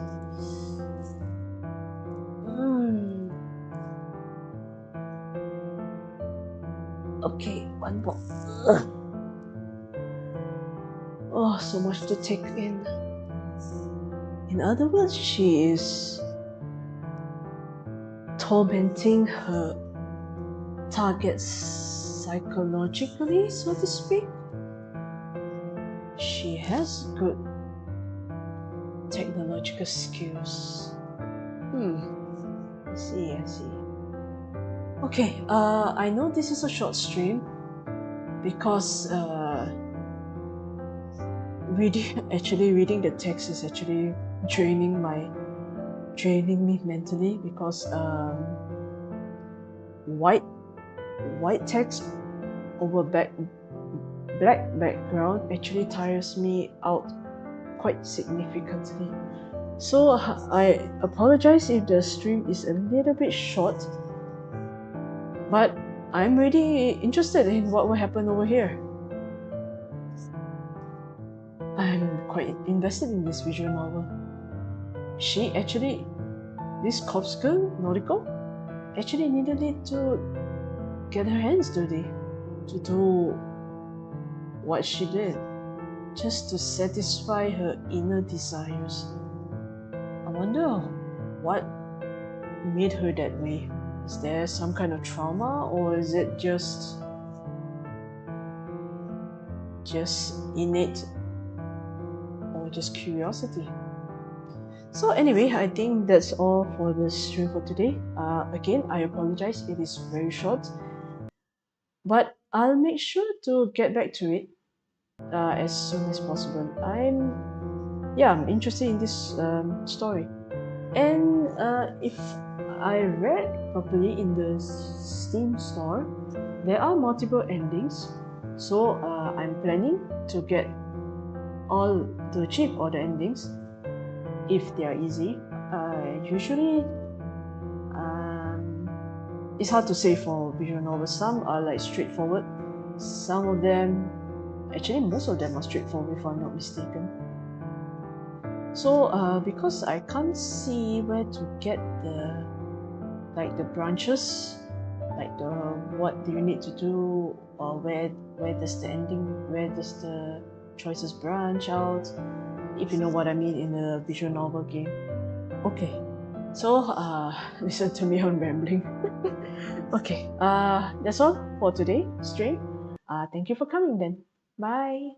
Okay, one more. Oh, so much to take in. In other words, she is tormenting her targets psychologically, so to speak. She has good technological skills. I see. Okay, I know this is a short stream because reading the text is actually draining me mentally, because white text over black background actually tires me out quite significantly. So I apologize if the stream is a little bit short, but I'm really interested in what will happen over here. I'm quite invested in this visual novel. This corpse girl, Noriko, actually needed to get her hands dirty to do what she did, just to satisfy her inner desires. I wonder what made her that way. Is there some kind of trauma, or is it just innate, or just curiosity? So anyway, I think that's all for the stream for today. Again, I apologize, it is very short, but I'll make sure to get back to it as soon as possible. I'm interested in this story, and if I read properly in the Steam store, there are multiple endings. So I'm planning to get to achieve all the endings if they are easy. Usually, it's hard to say for visual novels. Some are like straightforward. Some of them, actually most of them are straightforward if I'm not mistaken. So because I can't see where to get the branches, like what do you need to do, or where does the choices branch out, if you know what I mean, in a visual novel game. Okay, so listen to me on rambling. Okay, that's all for today stream. Thank you for coming then. Bye.